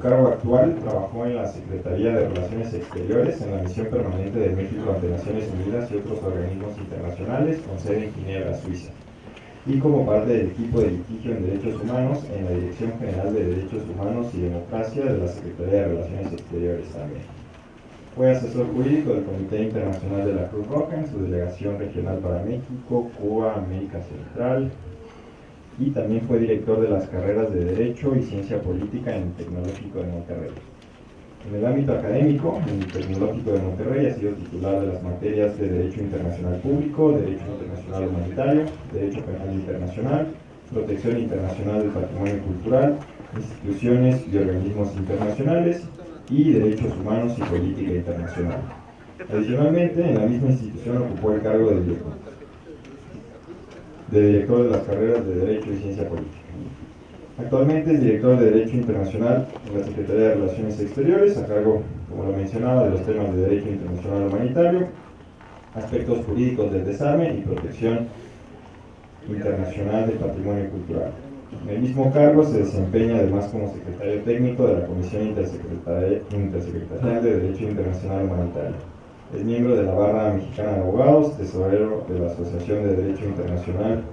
cargo actual trabajó en la Secretaría de Relaciones Exteriores en la Misión Permanente de México ante Naciones Unidas y otros organismos internacionales con sede en Ginebra, Suiza, y como parte del equipo de litigio en derechos humanos en la Dirección General de Derechos Humanos y Democracia de la Secretaría de Relaciones Exteriores también. Fue asesor jurídico del Comité Internacional de la Cruz Roja en su delegación regional para México, Cuba, América Central, y también fue director de las carreras de Derecho y Ciencia Política en el Tecnológico de Monterrey. En el ámbito académico, en el Tecnológico de Monterrey ha sido titular de las materias de Derecho Internacional Público, Derecho Internacional Humanitario, Derecho Penal Internacional, Protección Internacional del Patrimonio Cultural, Instituciones y Organismos Internacionales y Derechos Humanos y Política Internacional. Adicionalmente, en la misma institución ocupó el cargo de director de las carreras de Derecho y Ciencia Política. Actualmente es director de Derecho Internacional en la Secretaría de Relaciones Exteriores, a cargo, como lo mencionaba, de los temas de Derecho Internacional Humanitario, aspectos jurídicos del desarme y protección internacional del patrimonio cultural. En el mismo cargo se desempeña además como secretario técnico de la Comisión Intersecretarial de Derecho Internacional Humanitario. Es miembro de la Barra Mexicana de Abogados, tesorero de la Asociación de Derecho Internacional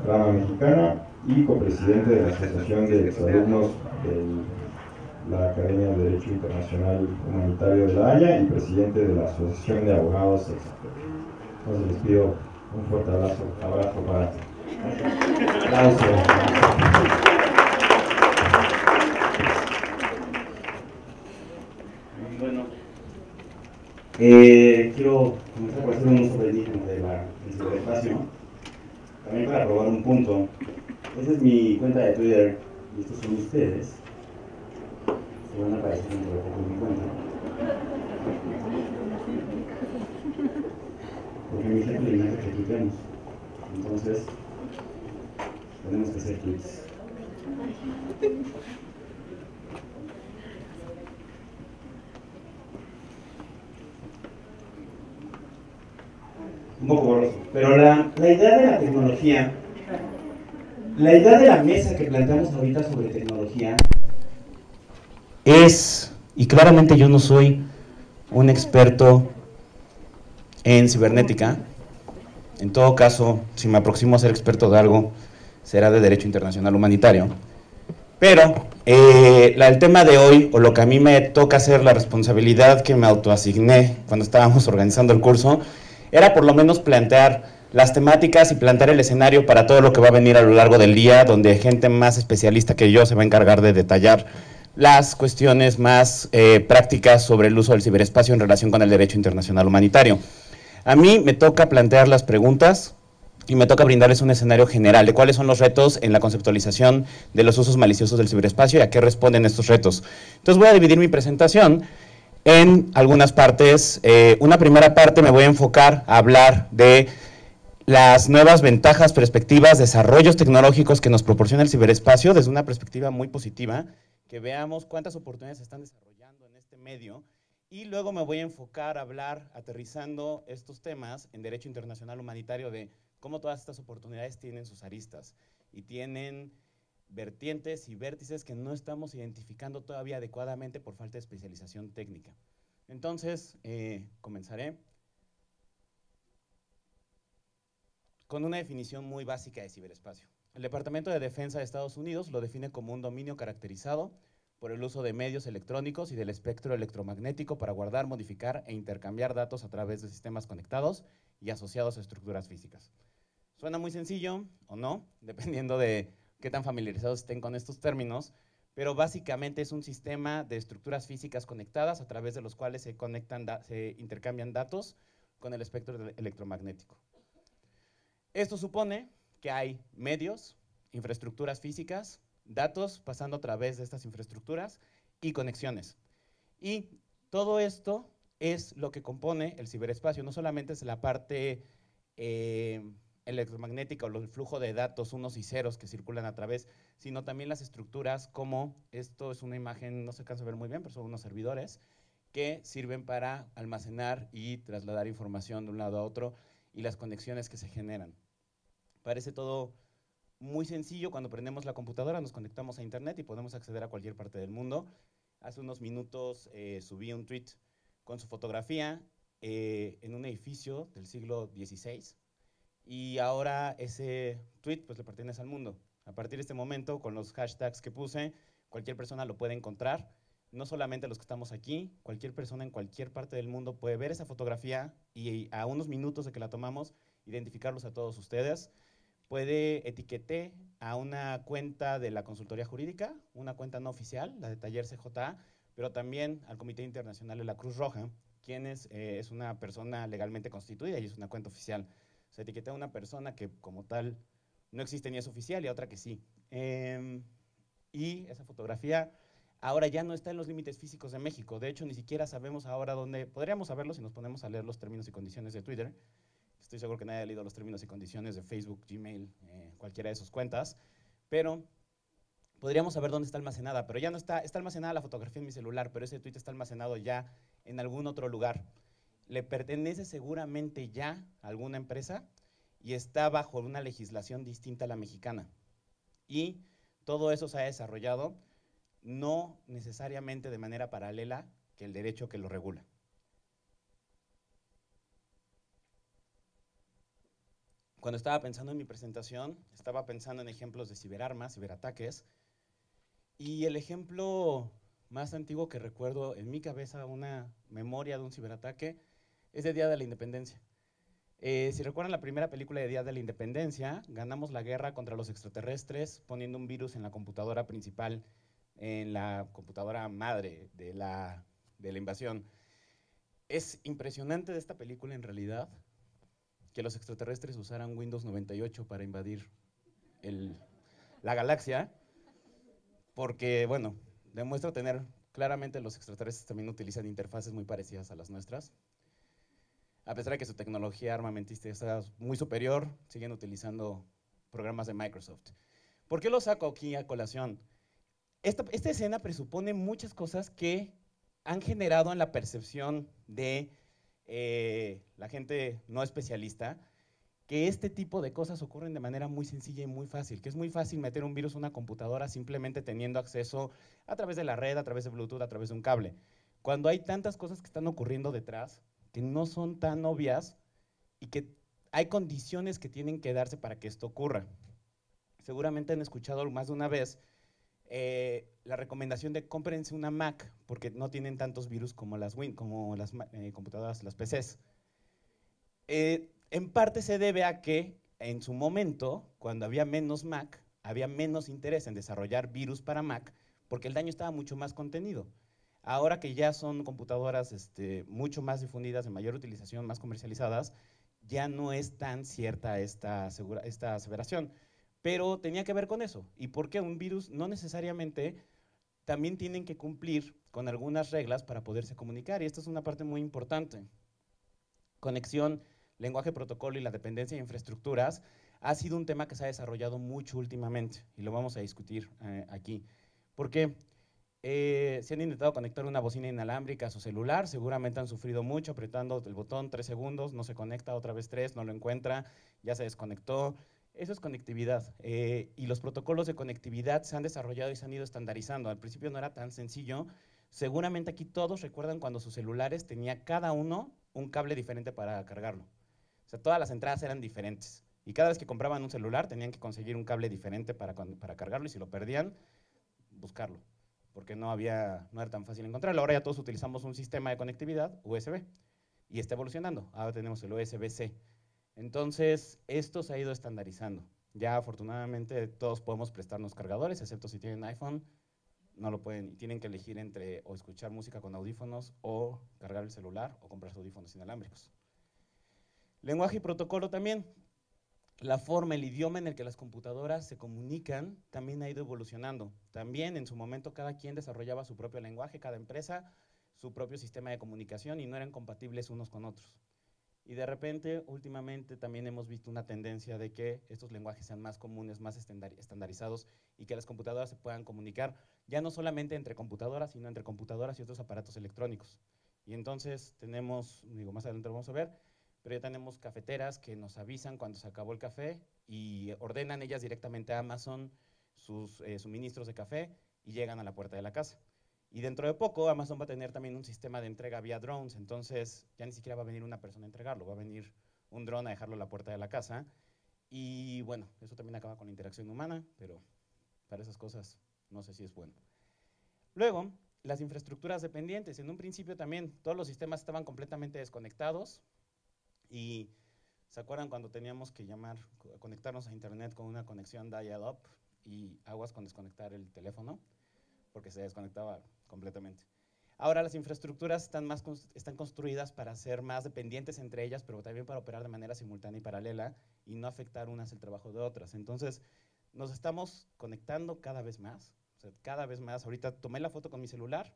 Rama Mexicana y copresidente de la Asociación de Exalumnos de la Academia de Derecho Internacional Humanitario de La Haya y presidente de la Asociación de Abogados Exalumnos. Entonces les pido un fuerte abrazo para aplauso. Bueno, quiero comenzar por hacer un uso del ciberespacio, también para probar un punto. Esa es mi cuenta de Twitter y estos son ustedes. Se van a aparecer dentro de poco en mi cuenta. Porque mi jefe le encanta que tuiteemos. Entonces, tenemos que hacer tweets. Un poco borroso. Pero la idea de la tecnología, la idea de la mesa que planteamos ahorita sobre tecnología es, y claramente yo no soy un experto en cibernética. En todo caso, si me aproximo a ser experto de algo, será de Derecho Internacional Humanitario. Pero el tema de hoy, o lo que a mí me toca hacer, la responsabilidad que me autoasigné cuando estábamos organizando el curso, era por lo menos plantear las temáticas y plantear el escenario para todo lo que va a venir a lo largo del día, donde gente más especialista que yo se va a encargar de detallar las cuestiones más prácticas sobre el uso del ciberespacio en relación con el derecho internacional humanitario. A mí me toca plantear las preguntas y me toca brindarles un escenario general de cuáles son los retos en la conceptualización de los usos maliciosos del ciberespacio y a qué responden estos retos. Entonces voy a dividir mi presentación en algunas partes. Una primera parte me voy a enfocar a hablar de las nuevas ventajas, perspectivas, desarrollos tecnológicos que nos proporciona el ciberespacio desde una perspectiva muy positiva, que veamos cuántas oportunidades se están desarrollando en este medio, y luego me voy a enfocar a hablar, aterrizando estos temas en derecho internacional humanitario, de cómo todas estas oportunidades tienen sus aristas y tienen vertientes y vértices que no estamos identificando todavía adecuadamente por falta de especialización técnica. Entonces, comenzaré con una definición muy básica de ciberespacio. El Departamento de Defensa de Estados Unidos lo define como un dominio caracterizado por el uso de medios electrónicos y del espectro electromagnético para guardar, modificar e intercambiar datos a través de sistemas conectados y asociados a estructuras físicas. Suena muy sencillo o no, dependiendo de qué tan familiarizados estén con estos términos, pero básicamente es un sistema de estructuras físicas conectadas a través de los cuales se intercambian datos con el espectro electromagnético. Esto supone que hay medios, infraestructuras físicas, datos pasando a través de estas infraestructuras y conexiones. Y todo esto es lo que compone el ciberespacio. No solamente es la parte electromagnética o el flujo de datos unos y ceros que circulan a través, sino también las estructuras, como esto es una imagen, no se alcanza a ver muy bien, pero son unos servidores que sirven para almacenar y trasladar información de un lado a otro y las conexiones que se generan. Parece todo muy sencillo. Cuando prendemos la computadora nos conectamos a internet y podemos acceder a cualquier parte del mundo, Hace unos minutos subí un tweet con su fotografía en un edificio del siglo XVI y ahora ese tweet pues le pertenece al mundo. A partir de este momento, con los hashtags que puse, cualquier persona lo puede encontrar, no solamente los que estamos aquí, cualquier persona en cualquier parte del mundo puede ver esa fotografía y a unos minutos de que la tomamos, identificarlos a todos ustedes. Puede etiquetar a una cuenta de la consultoría jurídica, una cuenta no oficial, la de Taller CJA, pero también al Comité Internacional de la Cruz Roja, quien es una persona legalmente constituida y es una cuenta oficial. Se etiqueta a una persona que como tal no existe ni es oficial y a otra que sí. Y esa fotografía ahora ya no está en los límites físicos de México. De hecho, ni siquiera sabemos ahora dónde, podríamos saberlo si nos ponemos a leer los términos y condiciones de Twitter. Estoy seguro que nadie ha leído los términos y condiciones de Facebook, Gmail, cualquiera de sus cuentas, pero podríamos saber dónde está almacenada, pero ya no está, está almacenada la fotografía en mi celular, pero ese tweet está almacenado ya en algún otro lugar. Le pertenece seguramente ya a alguna empresa y está bajo una legislación distinta a la mexicana. Y todo eso se ha desarrollado no necesariamente de manera paralela que el derecho que lo regula. Cuando estaba pensando en mi presentación, estaba pensando en ejemplos de ciberarmas, ciberataques, y el ejemplo más antiguo que recuerdo en mi cabeza, una memoria de un ciberataque, es de Día de la Independencia. Si recuerdan la primera película de Día de la Independencia, ganamos la guerra contra los extraterrestres poniendo un virus en la computadora principal, en la computadora madre de la invasión. Es impresionante de esta película en realidad que los extraterrestres usaran Windows 98 para invadir la galaxia, porque, bueno, demuestra tener, claramente los extraterrestres también utilizan interfaces muy parecidas a las nuestras. A pesar de que su tecnología armamentista está muy superior, siguen utilizando programas de Microsoft. ¿Por qué lo saco aquí a colación? Esta escena presupone muchas cosas que han generado en la percepción de la gente no especialista que este tipo de cosas ocurren de manera muy sencilla y muy fácil, que es muy fácil meter un virus en una computadora simplemente teniendo acceso a través de la red, a través de Bluetooth, a través de un cable. Cuando hay tantas cosas que están ocurriendo detrás, que no son tan obvias y que hay condiciones que tienen que darse para que esto ocurra. Seguramente han escuchado más de una vez la recomendación de cómprense una Mac porque no tienen tantos virus como las computadoras, las PCs. En parte se debe a que en su momento, cuando había menos Mac, había menos interés en desarrollar virus para Mac porque el daño estaba mucho más contenido. Ahora que ya son computadoras mucho más difundidas, de mayor utilización, más comercializadas, ya no es tan cierta esta aseveración. Pero tenía que ver con eso. ¿Y por qué un virus no necesariamente también tienen que cumplir con algunas reglas para poderse comunicar? Y esta es una parte muy importante. Conexión, lenguaje, protocolo y la dependencia de infraestructuras ha sido un tema que se ha desarrollado mucho últimamente y lo vamos a discutir aquí. ¿Por qué? Si han intentado conectar una bocina inalámbrica a su celular, seguramente han sufrido mucho apretando el botón 3 segundos, no se conecta, otra vez 3, no lo encuentra, ya se desconectó. Eso es conectividad y los protocolos de conectividad se han desarrollado y se han ido estandarizando. Al principio no era tan sencillo. Seguramente aquí todos recuerdan cuando sus celulares tenía cada uno un cable diferente para cargarlo. O sea, todas las entradas eran diferentes. Y cada vez que compraban un celular tenían que conseguir un cable diferente para cargarlo y si lo perdían, buscarlo porque no era tan fácil encontrarlo. Ahora ya todos utilizamos un sistema de conectividad USB y está evolucionando. Ahora tenemos el USB-C. Entonces, esto se ha ido estandarizando. Ya afortunadamente todos podemos prestarnos cargadores, excepto si tienen iPhone, no lo pueden y tienen que elegir entre o escuchar música con audífonos o cargar el celular o comprar audífonos inalámbricos. Lenguaje y protocolo también. La forma, el idioma en el que las computadoras se comunican también ha ido evolucionando. También en su momento cada quien desarrollaba su propio lenguaje, cada empresa su propio sistema de comunicación y no eran compatibles unos con otros. Y de repente, últimamente también hemos visto una tendencia de que estos lenguajes sean más comunes, más estandarizados y que las computadoras se puedan comunicar ya no solamente entre computadoras, sino entre computadoras y otros aparatos electrónicos. Y entonces tenemos, más adelante lo vamos a ver, pero ya tenemos cafeteras que nos avisan cuando se acabó el café y ordenan ellas directamente a Amazon sus suministros de café y llegan a la puerta de la casa. Y dentro de poco Amazon va a tener también un sistema de entrega vía drones, entonces ya ni siquiera va a venir una persona a entregarlo, va a venir un dron a dejarlo a la puerta de la casa. Y bueno, eso también acaba con la interacción humana, pero para esas cosas no sé si es bueno. Luego, las infraestructuras dependientes. En un principio también todos los sistemas estaban completamente desconectados y ¿se acuerdan cuando teníamos que conectarnos a internet con una conexión dial-up y aguas con desconectar el teléfono? Porque se desconectaba completamente. Ahora las infraestructuras están construidas para ser más dependientes entre ellas, pero también para operar de manera simultánea y paralela y no afectar unas el trabajo de otras. Entonces, nos estamos conectando cada vez más, o sea, cada vez más. Ahorita tomé la foto con mi celular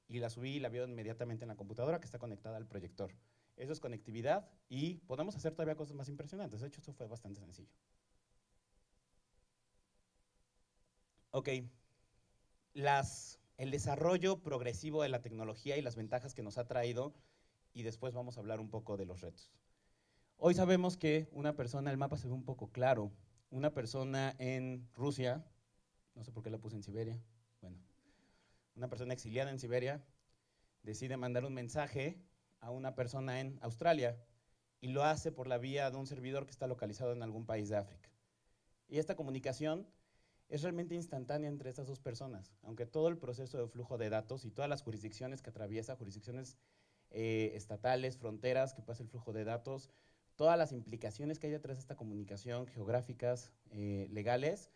y la subí y la veo inmediatamente en la computadora que está conectada al proyector. Eso es conectividad y podemos hacer todavía cosas más impresionantes. De hecho, esto fue bastante sencillo. Ok, el desarrollo progresivo de la tecnología y las ventajas que nos ha traído, y después vamos a hablar un poco de los retos. Hoy sabemos que una persona, el mapa se ve un poco claro, una persona en Rusia, no sé por qué la puse en Siberia, bueno, una persona exiliada en Siberia decide mandar un mensaje a una persona en Australia y lo hace por la vía de un servidor que está localizado en algún país de África. Y esta comunicación es realmente instantánea entre estas dos personas, aunque todo el proceso de flujo de datos y todas las jurisdicciones que atraviesa, jurisdicciones estatales, fronteras, que pasa el flujo de datos, todas las implicaciones que hay detrás de esta comunicación, geográficas, legales,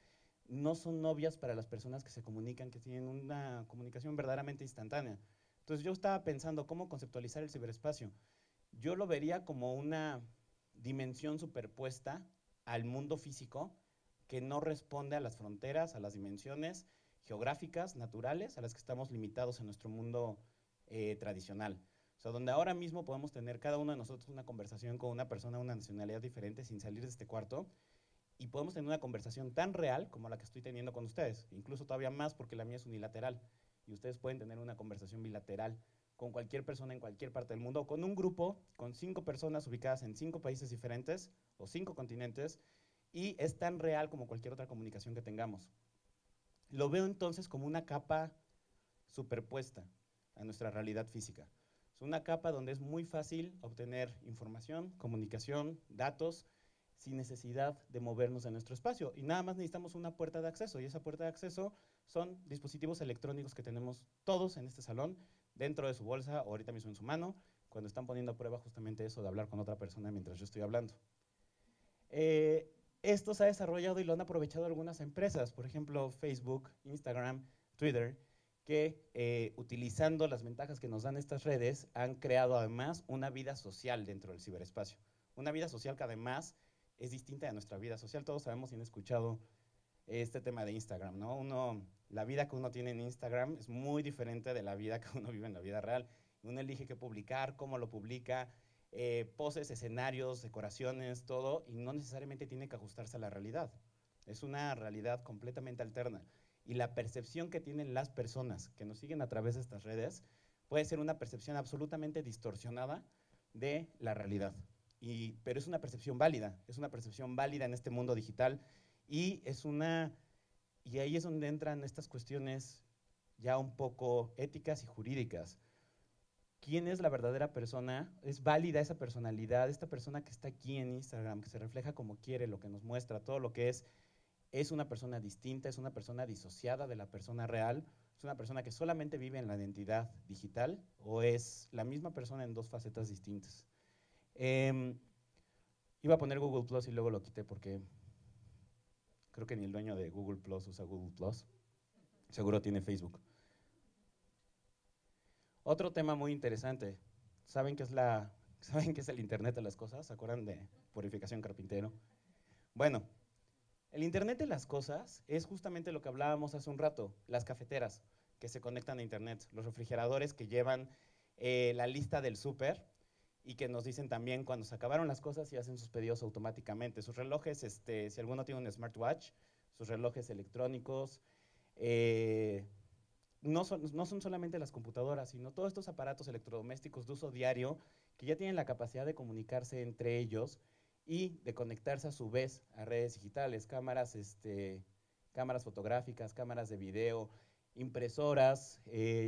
no son obvias para las personas que se comunican, que tienen una comunicación verdaderamente instantánea. Entonces yo estaba pensando cómo conceptualizar el ciberespacio. Yo lo vería como una dimensión superpuesta al mundo físico que no responde a las fronteras, a las dimensiones geográficas, naturales, a las que estamos limitados en nuestro mundo tradicional. O sea, donde ahora mismo podemos tener cada uno de nosotros una conversación con una persona de una nacionalidad diferente sin salir de este cuarto y podemos tener una conversación tan real como la que estoy teniendo con ustedes, incluso todavía más porque la mía es unilateral y ustedes pueden tener una conversación bilateral con cualquier persona en cualquier parte del mundo, o con un grupo, con 5 personas ubicadas en 5 países diferentes o 5 continentes, y es tan real como cualquier otra comunicación que tengamos. Lo veo entonces como una capa superpuesta a nuestra realidad física. Es una capa donde es muy fácil obtener información, comunicación, datos, sin necesidad de movernos en nuestro espacio. Y nada más necesitamos una puerta de acceso, y esa puerta de acceso son dispositivos electrónicos que tenemos todos en este salón, dentro de su bolsa o ahorita mismo en su mano, cuando están poniendo a prueba justamente eso de hablar con otra persona mientras yo estoy hablando. Esto se ha desarrollado y lo han aprovechado algunas empresas, por ejemplo Facebook, Instagram, Twitter, que utilizando las ventajas que nos dan estas redes han creado además una vida social dentro del ciberespacio. Una vida social que además es distinta de nuestra vida social. Todos sabemos y han escuchado este tema de Instagram, ¿no? La vida que uno tiene en Instagram es muy diferente de la vida que uno vive en la vida real. Uno elige qué publicar, cómo lo publica, poses, escenarios, decoraciones, todo, y no necesariamente tiene que ajustarse a la realidad. Es una realidad completamente alterna. Y la percepción que tienen las personas que nos siguen a través de estas redes puede ser una percepción absolutamente distorsionada de la realidad. Pero es una percepción válida en este mundo digital y y ahí es donde entran estas cuestiones ya un poco éticas y jurídicas. ¿Quién es la verdadera persona? ¿Es válida esa personalidad? Esta persona que está aquí en Instagram, que se refleja como quiere, lo que nos muestra, todo lo que es una persona distinta, es una persona disociada de la persona real, es una persona que solamente vive en la identidad digital o es la misma persona en dos facetas distintas. Iba a poner Google Plus y luego lo quité porque creo que ni el dueño de Google Plus usa Google Plus. Seguro tiene Facebook. Otro tema muy interesante. ¿Saben qué es ¿saben qué es el Internet de las cosas? ¿Se acuerdan de Purificación Carpintero? Bueno, el Internet de las cosas es justamente lo que hablábamos hace un rato, las cafeteras que se conectan a Internet, los refrigeradores que llevan la lista del súper y que nos dicen también cuando se acabaron las cosas y hacen sus pedidos automáticamente. Sus relojes, si alguno tiene un smartwatch, sus relojes electrónicos, no son solamente las computadoras, sino todos estos aparatos electrodomésticos de uso diario que ya tienen la capacidad de comunicarse entre ellos y de conectarse a su vez a redes digitales, cámaras fotográficas, cámaras de video, impresoras,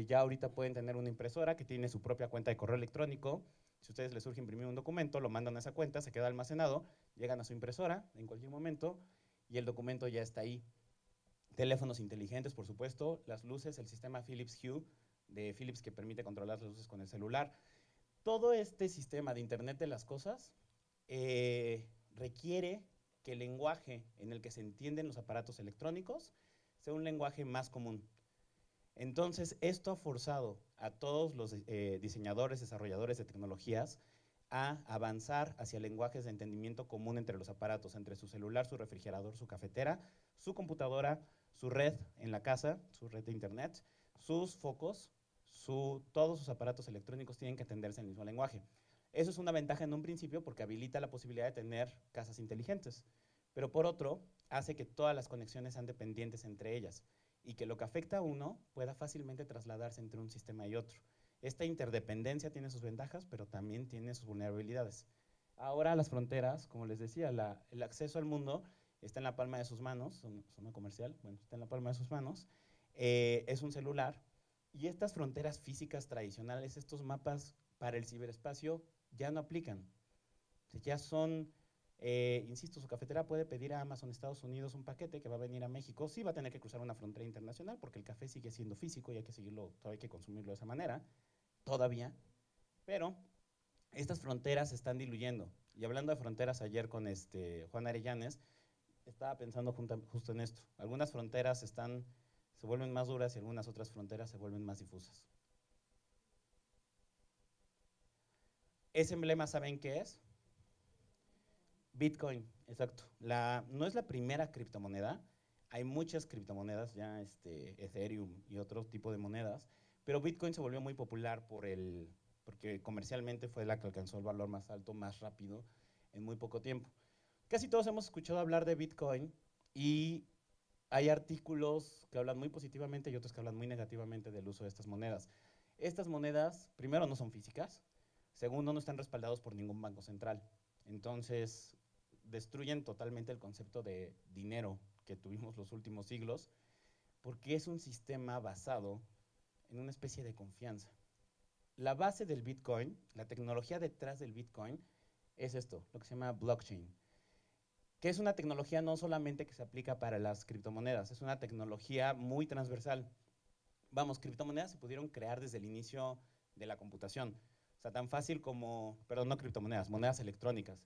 ya ahorita pueden tener una impresora que tiene su propia cuenta de correo electrónico. Si a ustedes les surge imprimir un documento, lo mandan a esa cuenta, se queda almacenado, llegan a su impresora en cualquier momento y el documento ya está ahí. Teléfonos inteligentes, por supuesto, las luces, el sistema Philips Hue de Philips que permite controlar las luces con el celular. Todo este sistema de Internet de las cosas requiere que el lenguaje en el que se entienden los aparatos electrónicos sea un lenguaje más común. Entonces, esto ha forzado a todos los diseñadores, desarrolladores de tecnologías a avanzar hacia lenguajes de entendimiento común entre los aparatos, entre su celular, su refrigerador, su cafetera, su computadora, su red en la casa, su red de internet, sus focos, todos sus aparatos electrónicos tienen que entenderse en el mismo lenguaje. Eso es una ventaja en un principio porque habilita la posibilidad de tener casas inteligentes, pero por otro, hace que todas las conexiones sean dependientes entre ellas y que lo que afecta a uno pueda fácilmente trasladarse entre un sistema y otro. Esta interdependencia tiene sus ventajas, pero también tiene sus vulnerabilidades. Ahora las fronteras, como les decía, el acceso al mundo está en la palma de sus manos, zona comercial, bueno, está en la palma de sus manos, es un celular, y estas fronteras físicas tradicionales, estos mapas para el ciberespacio, ya no aplican. O sea, ya son, insisto, su cafetera puede pedir a Amazon Estados Unidos un paquete que va a venir a México, sí va a tener que cruzar una frontera internacional, porque el café sigue siendo físico y hay que seguirlo, todavía hay que consumirlo de esa manera, todavía, pero estas fronteras se están diluyendo. Y hablando de fronteras, ayer con Juan Arellanes, estaba pensando justo en esto. Algunas fronteras se vuelven más duras y algunas otras fronteras se vuelven más difusas. Ese emblema, ¿saben qué es? Bitcoin, exacto. No es la primera criptomoneda, hay muchas criptomonedas ya, Ethereum y otro tipo de monedas, pero Bitcoin se volvió muy popular porque comercialmente fue la que alcanzó el valor más alto, más rápido, en muy poco tiempo. Casi todos hemos escuchado hablar de Bitcoin y hay artículos que hablan muy positivamente y otros que hablan muy negativamente del uso de estas monedas. Estas monedas, primero, no son físicas, segundo, no están respaldados por ningún banco central. Entonces, destruyen totalmente el concepto de dinero que tuvimos los últimos siglos, porque es un sistema basado en una especie de confianza. La base del Bitcoin, la tecnología detrás del Bitcoin, es esto, lo que se llama blockchain, que es una tecnología no solamente que se aplica para las criptomonedas, es una tecnología muy transversal. Vamos, criptomonedas se pudieron crear desde el inicio de la computación. O sea, tan fácil como, perdón, no criptomonedas, monedas electrónicas.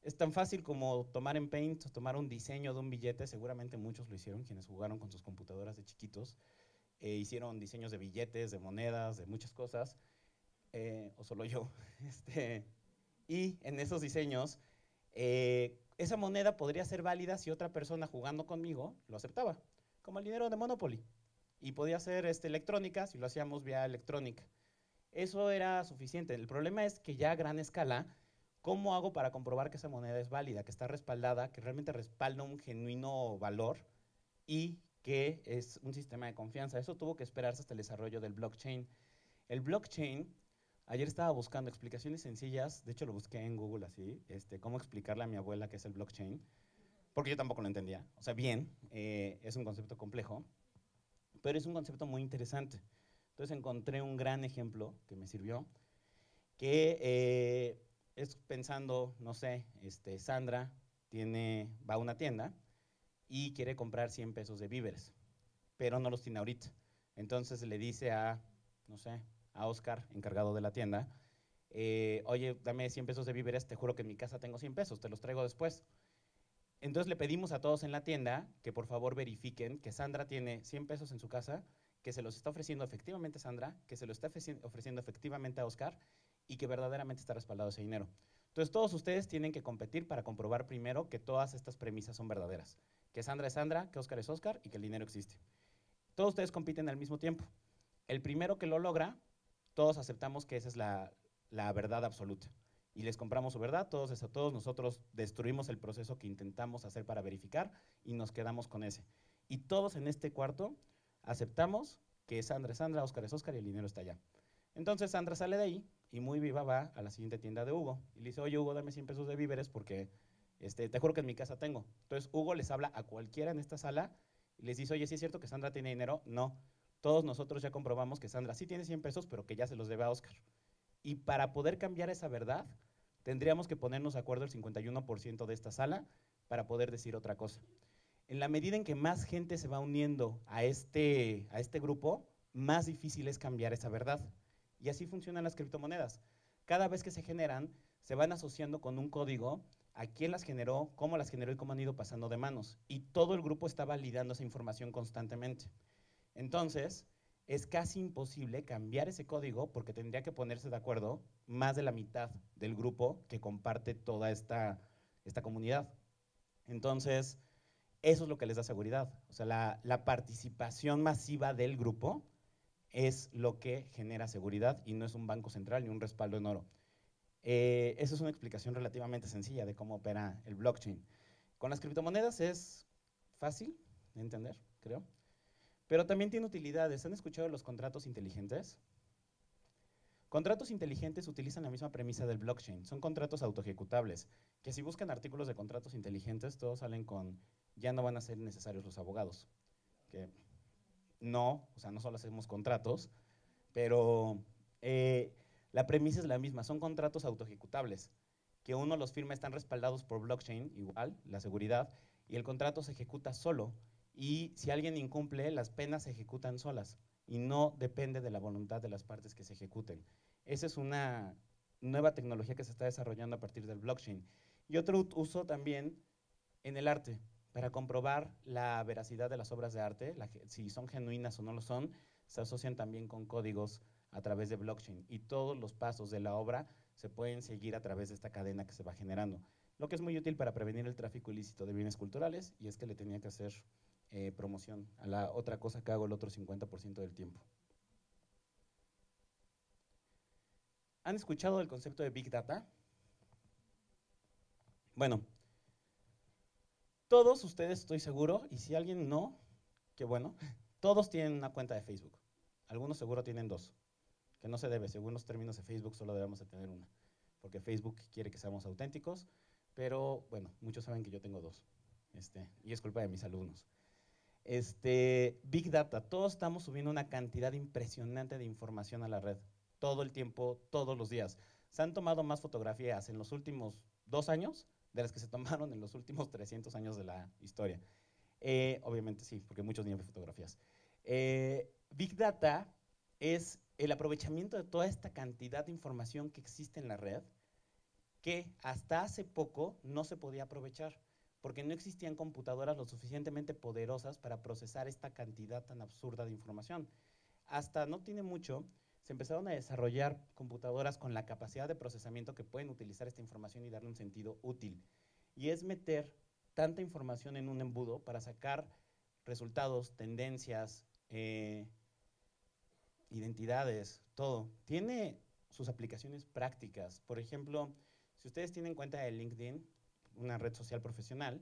Es tan fácil como tomar en Paint, tomar un diseño de un billete, seguramente muchos lo hicieron, quienes jugaron con sus computadoras de chiquitos, hicieron diseños de billetes, de monedas, de muchas cosas, o solo yo. Y en esos diseños, esa moneda podría ser válida si otra persona jugando conmigo lo aceptaba, como el dinero de Monopoly. Y podía ser electrónica si lo hacíamos vía electrónica. Eso era suficiente. El problema es que ya a gran escala, ¿cómo hago para comprobar que esa moneda es válida, que está respaldada, que realmente respalda un genuino valor y que es un sistema de confianza? Eso tuvo que esperarse hasta el desarrollo del blockchain. El blockchain, ayer estaba buscando explicaciones sencillas, de hecho lo busqué en Google así, cómo explicarle a mi abuela qué es el blockchain, porque yo tampoco lo entendía. O sea, bien, es un concepto complejo, pero es un concepto muy interesante. Entonces encontré un gran ejemplo que me sirvió, que es pensando, no sé, Sandra va a una tienda y quiere comprar 100 pesos de víveres, pero no los tiene ahorita. Entonces le dice no sé, a Oscar, encargado de la tienda, oye, dame 100 pesos de víveres, te juro que en mi casa tengo 100 pesos, te los traigo después. Entonces le pedimos a todos en la tienda que por favor verifiquen que Sandra tiene 100 pesos en su casa, que se los está ofreciendo efectivamente Sandra, que se lo está ofreciendo efectivamente a Oscar y que verdaderamente está respaldado ese dinero. Entonces todos ustedes tienen que competir para comprobar primero que todas estas premisas son verdaderas, que Sandra es Sandra, que Oscar es Oscar y que el dinero existe. Todos ustedes compiten al mismo tiempo. El primero que lo logra, todos aceptamos que esa es la verdad absoluta y les compramos su verdad, todos nosotros destruimos el proceso que intentamos hacer para verificar y nos quedamos con ese. Y todos en este cuarto aceptamos que Sandra es Sandra, Oscar es Oscar y el dinero está allá. Entonces Sandra sale de ahí y muy viva va a la siguiente tienda de Hugo y le dice, oye Hugo, dame 100 pesos de víveres porque te juro que en mi casa tengo. Entonces Hugo les habla a cualquiera en esta sala y les dice, oye, ¿sí es cierto que Sandra tiene dinero? No. Todos nosotros ya comprobamos que Sandra sí tiene 100 pesos, pero que ya se los debe a Oscar. Y para poder cambiar esa verdad, tendríamos que ponernos de acuerdo el 51% de esta sala para poder decir otra cosa. En la medida en que más gente se va uniendo a este grupo, más difícil es cambiar esa verdad. Y así funcionan las criptomonedas. Cada vez que se generan, se van asociando con un código, a quién las generó y cómo han ido pasando de manos. Y todo el grupo está validando esa información constantemente. Entonces, es casi imposible cambiar ese código porque tendría que ponerse de acuerdo más de la mitad del grupo que comparte toda esta comunidad. Entonces, eso es lo que les da seguridad. O sea, la participación masiva del grupo es lo que genera seguridad y no es un banco central ni un respaldo en oro. Esa es una explicación relativamente sencilla de cómo opera el blockchain. Con las criptomonedas es fácil de entender, creo, pero también tiene utilidades. ¿Han escuchado los contratos inteligentes? Contratos inteligentes utilizan la misma premisa del blockchain. Son contratos autoejecutables, que si buscan artículos de contratos inteligentes, todos salen con ya no van a ser necesarios los abogados. Que no, o sea, no solo hacemos contratos, pero la premisa es la misma. Son contratos autoejecutables, que uno los firma, están respaldados por blockchain, igual, la seguridad, y el contrato se ejecuta solo. Y si alguien incumple, las penas se ejecutan solas y no depende de la voluntad de las partes que se ejecuten. Esa es una nueva tecnología que se está desarrollando a partir del blockchain. Y otro uso también en el arte, para comprobar la veracidad de las obras de arte, si son genuinas o no lo son, se asocian también con códigos a través de blockchain y todos los pasos de la obra se pueden seguir a través de esta cadena que se va generando, lo que es muy útil para prevenir el tráfico ilícito de bienes culturales, y es que le tenía que hacer promoción a la otra cosa que hago el otro 50% del tiempo. ¿Han escuchado el concepto de Big Data? Bueno, todos ustedes, estoy seguro, y si alguien no, qué bueno, todos tienen una cuenta de Facebook. Algunos seguro tienen dos, que no se debe. Según los términos de Facebook, solo debemos de tener una, porque Facebook quiere que seamos auténticos, pero bueno, muchos saben que yo tengo dos, y es culpa de mis alumnos. Big Data, todos estamos subiendo una cantidad impresionante de información a la red, todo el tiempo, todos los días. Se han tomado más fotografías en los últimos 2 años de las que se tomaron en los últimos 300 años de la historia. Obviamente sí, porque muchos niños de fotografías. Big Data es el aprovechamiento de toda esta cantidad de información que existe en la red, que hasta hace poco no se podía aprovechar, porque no existían computadoras lo suficientemente poderosas para procesar esta cantidad tan absurda de información. Hasta no tiene mucho, se empezaron a desarrollar computadoras con la capacidad de procesamiento que pueden utilizar esta información y darle un sentido útil. Y es meter tanta información en un embudo para sacar resultados, tendencias, identidades, todo. Tiene sus aplicaciones prácticas. Por ejemplo, si ustedes tienen cuenta de LinkedIn, una red social profesional,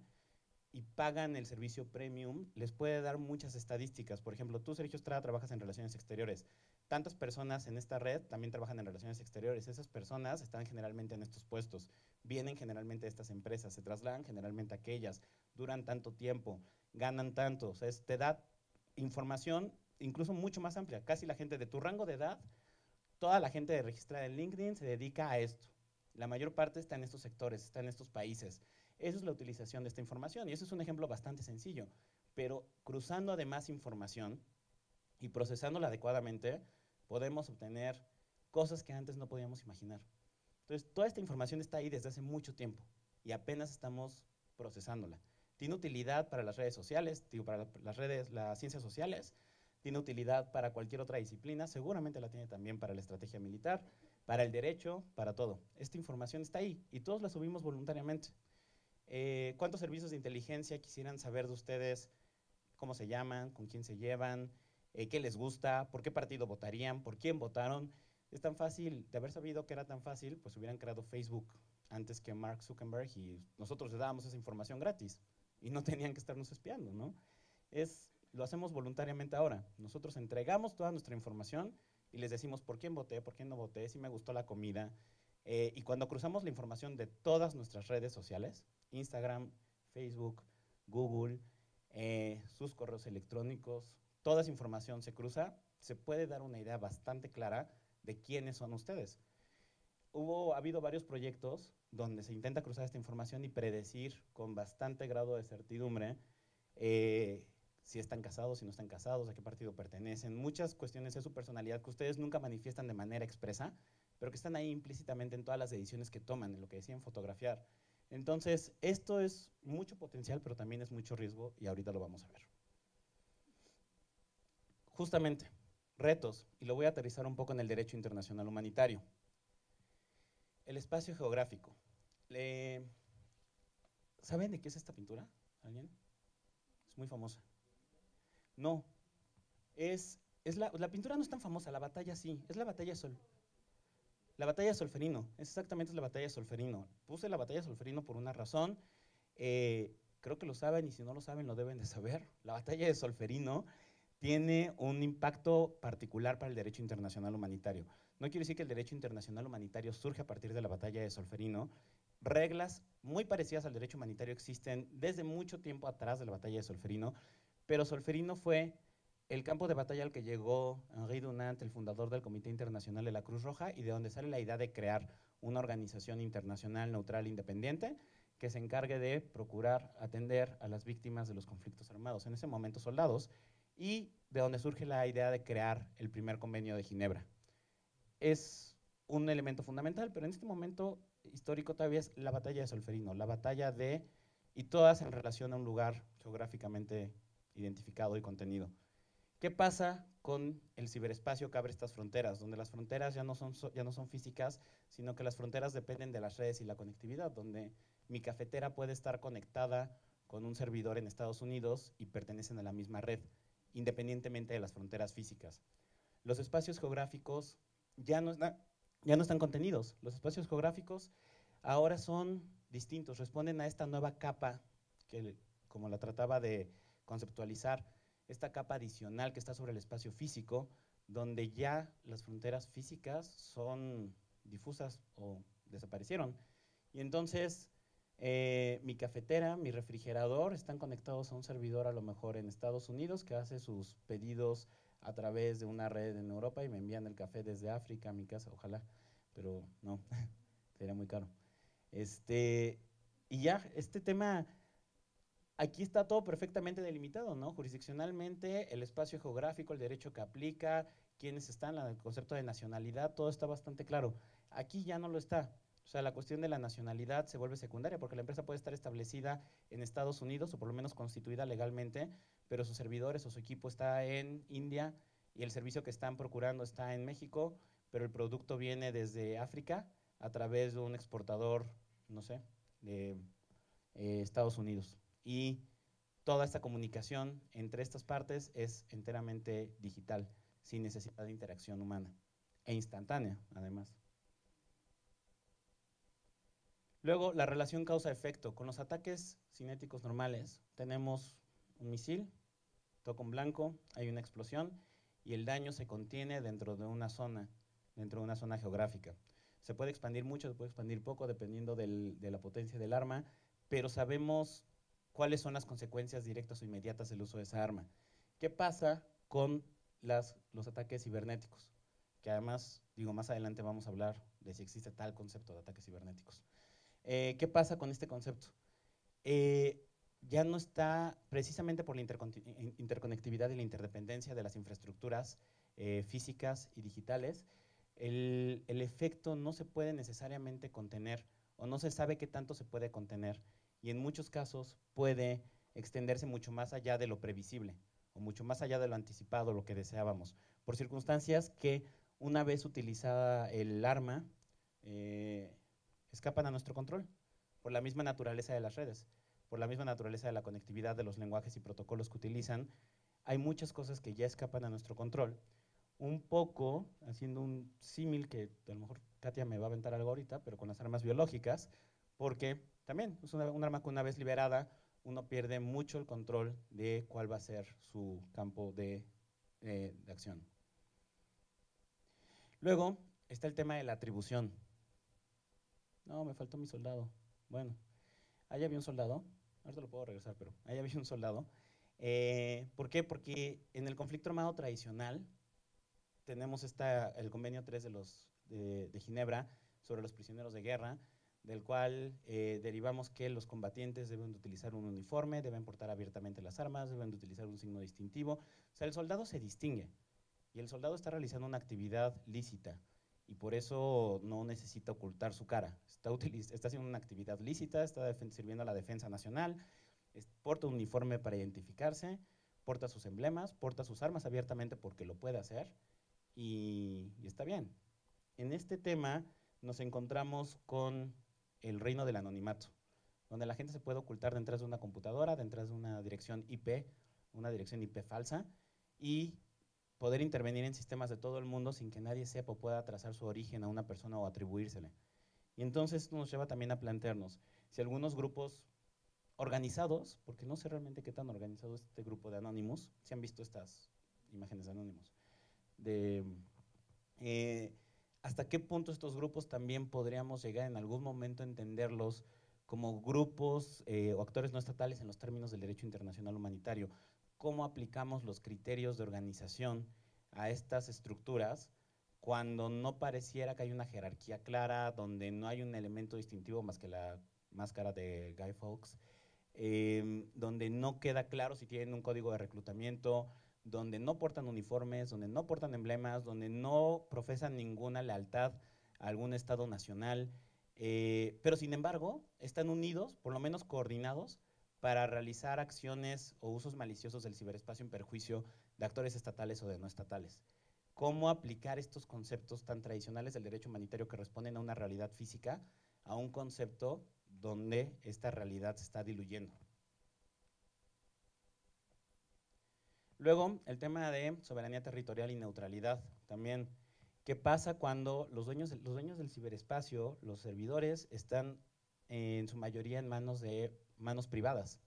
y pagan el servicio premium, les puede dar muchas estadísticas. Por ejemplo, tú, Sergio Estrada, trabajas en relaciones exteriores. Tantas personas en esta red también trabajan en relaciones exteriores. Esas personas están generalmente en estos puestos, vienen generalmente de estas empresas, se trasladan generalmente a aquellas, duran tanto tiempo, ganan tanto. O sea, te da información incluso mucho más amplia. Casi la gente de tu rango de edad, toda la gente registrada en LinkedIn se dedica a esto. La mayor parte está en estos sectores, está en estos países. Eso es la utilización de esta información, y eso es un ejemplo bastante sencillo, pero cruzando además información y procesándola adecuadamente, podemos obtener cosas que antes no podíamos imaginar. Entonces, toda esta información está ahí desde hace mucho tiempo y apenas estamos procesándola. Tiene utilidad para las redes sociales, para las ciencias sociales, tiene utilidad para cualquier otra disciplina, seguramente la tiene también para la estrategia militar, para el derecho, para todo. Esta información está ahí y todos la subimos voluntariamente. ¿Cuántos servicios de inteligencia quisieran saber de ustedes? ¿Cómo se llaman? ¿Con quién se llevan? ¿Qué les gusta? ¿Por qué partido votarían? ¿Por quién votaron? Es tan fácil, de haber sabido que era tan fácil, pues hubieran creado Facebook antes que Mark Zuckerberg y nosotros les dábamos esa información gratis y no tenían que estarnos espiando, ¿no? Lo hacemos voluntariamente ahora. Nosotros entregamos toda nuestra información y les decimos por quién voté, por quién no voté, si me gustó la comida. Y cuando cruzamos la información de todas nuestras redes sociales, Instagram, Facebook, Google, sus correos electrónicos, toda esa información se cruza, se puede dar una idea bastante clara de quiénes son ustedes. Ha habido varios proyectos donde se intenta cruzar esta información y predecir con bastante grado de certidumbre si están casados, si no están casados, a qué partido pertenecen, muchas cuestiones de su personalidad que ustedes nunca manifiestan de manera expresa, pero que están ahí implícitamente en todas las decisiones que toman, en lo que decían fotografiar. Entonces, esto es mucho potencial, pero también es mucho riesgo y ahorita lo vamos a ver. Justamente, retos, y lo voy a aterrizar un poco en el derecho internacional humanitario. El espacio geográfico. ¿Saben de qué es esta pintura? ¿Alguien? Es muy famosa. No, la pintura no es tan famosa, la batalla sí, es la batalla de Sol. La batalla de Solferino, es la batalla de Solferino. Puse la batalla de Solferino por una razón, creo que lo saben y si no lo saben lo deben de saber. La batalla de Solferino tiene un impacto particular para el derecho internacional humanitario. No quiero decir que el derecho internacional humanitario surge a partir de la batalla de Solferino. Reglas muy parecidas al derecho humanitario existen desde mucho tiempo atrás de la batalla de Solferino, pero Solferino fue el campo de batalla al que llegó Henri Dunant, el fundador del Comité Internacional de la Cruz Roja, y de donde sale la idea de crear una organización internacional neutral independiente que se encargue de procurar atender a las víctimas de los conflictos armados, en ese momento soldados, y de donde surge la idea de crear el primer convenio de Ginebra. Es un elemento fundamental, pero en este momento histórico todavía es la batalla de Solferino, la batalla de, y todas en relación a un lugar geográficamente identificado y contenido. ¿Qué pasa con el ciberespacio que abre estas fronteras? Donde las fronteras ya no son físicas, sino que las fronteras dependen de las redes y la conectividad, donde mi cafetera puede estar conectada con un servidor en Estados Unidos y pertenecen a la misma red, independientemente de las fronteras físicas. Los espacios geográficos ya no están contenidos. Los espacios geográficos ahora son distintos, responden a esta nueva capa, que como la trataba de conceptualizar, esta capa adicional que está sobre el espacio físico, donde ya las fronteras físicas son difusas o desaparecieron. Y entonces mi cafetera, mi refrigerador están conectados a un servidor a lo mejor en Estados Unidos que hace sus pedidos a través de una red en Europa y me envían el café desde África a mi casa, ojalá, pero no, sería muy caro. Y ya, este tema, aquí está todo perfectamente delimitado, ¿no? Jurisdiccionalmente, el espacio geográfico, el derecho que aplica, quiénes están, el concepto de nacionalidad, todo está bastante claro. Aquí ya no lo está. O sea, la cuestión de la nacionalidad se vuelve secundaria porque la empresa puede estar establecida en Estados Unidos o por lo menos constituida legalmente, pero sus servidores o su equipo está en India y el servicio que están procurando está en México, pero el producto viene desde África a través de un exportador, no sé, de Estados Unidos. Y toda esta comunicación entre estas partes es enteramente digital, sin necesidad de interacción humana e instantánea, además. Luego, la relación causa-efecto. Con los ataques cinéticos normales, tenemos un misil, toca un blanco, hay una explosión y el daño se contiene dentro de una zona geográfica. Se puede expandir mucho, se puede expandir poco, dependiendo de la potencia del arma, pero sabemos cuáles son las consecuencias directas o inmediatas del uso de esa arma. ¿Qué pasa con los ataques cibernéticos? Que además, digo, más adelante vamos a hablar de si existe tal concepto de ataques cibernéticos. ¿Qué pasa con este concepto? Ya no está, precisamente por la interconectividad y la interdependencia de las infraestructuras físicas y digitales, el efecto no se puede necesariamente contener o no se sabe qué tanto se puede contener y en muchos casos puede extenderse mucho más allá de lo previsible o mucho más allá de lo anticipado, lo que deseábamos, por circunstancias que una vez utilizada el arma, escapan a nuestro control, por la misma naturaleza de las redes, por la misma naturaleza de la conectividad, de los lenguajes y protocolos que utilizan. Hay muchas cosas que ya escapan a nuestro control. Un poco, haciendo un símil que a lo mejor Katia me va a aventar algo ahorita, pero con las armas biológicas, porque también es un arma que una vez liberada, uno pierde mucho el control de cuál va a ser su campo de acción. Luego está el tema de la atribución. No, me faltó mi soldado. Bueno, ahí había un soldado, ahorita lo puedo regresar, pero ahí había un soldado. ¿Por qué? Porque en el conflicto armado tradicional tenemos el convenio 3 de Ginebra sobre los prisioneros de guerra, del cual derivamos que los combatientes deben de utilizar un uniforme, deben portar abiertamente las armas, deben de utilizar un signo distintivo. O sea, el soldado se distingue y el soldado está realizando una actividad lícita y por eso no necesita ocultar su cara. Está haciendo una actividad lícita, está sirviendo a la defensa nacional, porta un uniforme para identificarse, porta sus emblemas, porta sus armas abiertamente porque lo puede hacer y está bien. En este tema nos encontramos con el reino del anonimato, donde la gente se puede ocultar detrás de una computadora, detrás de una dirección IP falsa, y poder intervenir en sistemas de todo el mundo sin que nadie sepa o pueda trazar su origen a una persona o atribuírsele. Y entonces esto nos lleva también a plantearnos si algunos grupos organizados, porque no sé realmente qué tan organizado es este grupo de Anonymous, si han visto estas imágenes de Anonymous, de hasta qué punto estos grupos también podríamos llegar en algún momento a entenderlos como grupos o actores no estatales en los términos del derecho internacional humanitario. ¿Cómo aplicamos los criterios de organización a estas estructuras cuando no pareciera que hay una jerarquía clara, donde no hay un elemento distintivo más que la máscara de Guy Fawkes, donde no queda claro si tienen un código de reclutamiento, donde no portan uniformes, donde no portan emblemas, donde no profesan ninguna lealtad a algún Estado nacional, pero sin embargo están unidos, por lo menos coordinados, para realizar acciones o usos maliciosos del ciberespacio en perjuicio de actores estatales o de no estatales. ¿Cómo aplicar estos conceptos tan tradicionales del derecho humanitario que responden a una realidad física a un concepto donde esta realidad se está diluyendo? Luego, el tema de soberanía territorial y neutralidad también. ¿Qué pasa cuando los dueños del ciberespacio, los servidores, están en su mayoría en manos privadas,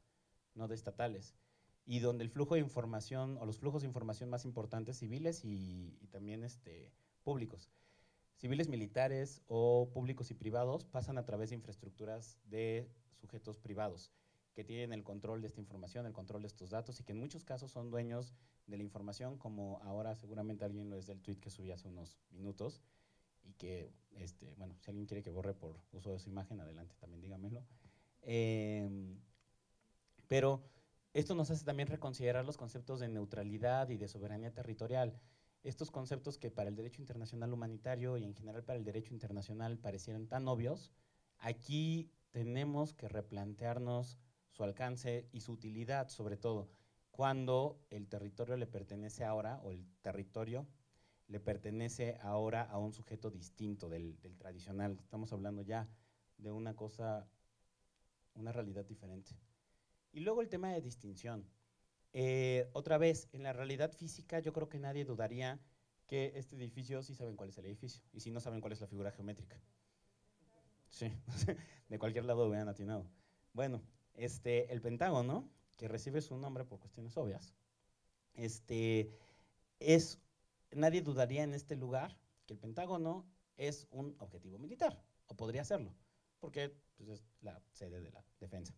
no de estatales? Y donde el flujo de información o los flujos de información más importantes, civiles y también públicos, civiles militares o públicos y privados, pasan a través de infraestructuras de sujetos privados que tienen el control de esta información, el control de estos datos y que en muchos casos son dueños de la información, como ahora seguramente alguien lo es del tweet que subí hace unos minutos y que, bueno, si alguien quiere que borre por uso de su imagen, adelante, también dígamelo. Pero esto nos hace también reconsiderar los conceptos de neutralidad y de soberanía territorial. Estos conceptos que para el derecho internacional humanitario y en general para el derecho internacional parecieran tan obvios, aquí tenemos que replantearnos su alcance y su utilidad, sobre todo cuando el territorio le pertenece ahora, o el territorio le pertenece ahora a un sujeto distinto del tradicional. Estamos hablando ya de una cosa, una realidad diferente. Y luego el tema de distinción. Otra vez, en la realidad física yo creo que nadie dudaría que este edificio sí saben cuál es el edificio, y si no saben cuál es la figura geométrica. Sí, de cualquier lado hubieran atinado. Bueno, el Pentágono, que recibe su nombre por cuestiones obvias, es, nadie dudaría en este lugar que el Pentágono es un objetivo militar, o podría serlo, porque pues, es la sede de la defensa.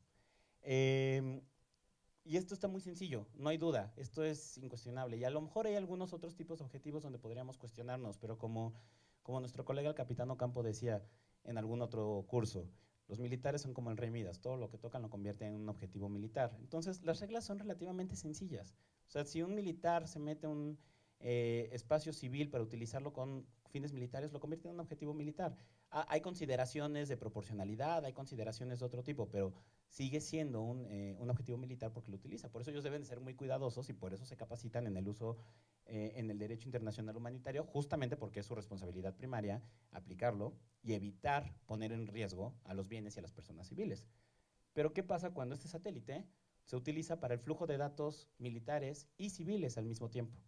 Y esto está muy sencillo, no hay duda, esto es incuestionable. Y a lo mejor hay algunos otros tipos de objetivos donde podríamos cuestionarnos, pero como nuestro colega el capitán Ocampo decía en algún otro curso, los militares son como el rey Midas, todo lo que tocan lo convierten en un objetivo militar. Entonces, las reglas son relativamente sencillas. O sea, si un militar se mete a un espacio civil para utilizarlo con fines militares, lo convierte en un objetivo militar. Hay consideraciones de proporcionalidad, hay consideraciones de otro tipo, pero sigue siendo un objetivo militar porque lo utiliza. Por eso ellos deben de ser muy cuidadosos y por eso se capacitan en el uso en el derecho internacional humanitario, justamente porque es su responsabilidad primaria aplicarlo y evitar poner en riesgo a los bienes y a las personas civiles. Pero ¿qué pasa cuando este satélite se utiliza para el flujo de datos militares y civiles al mismo tiempo?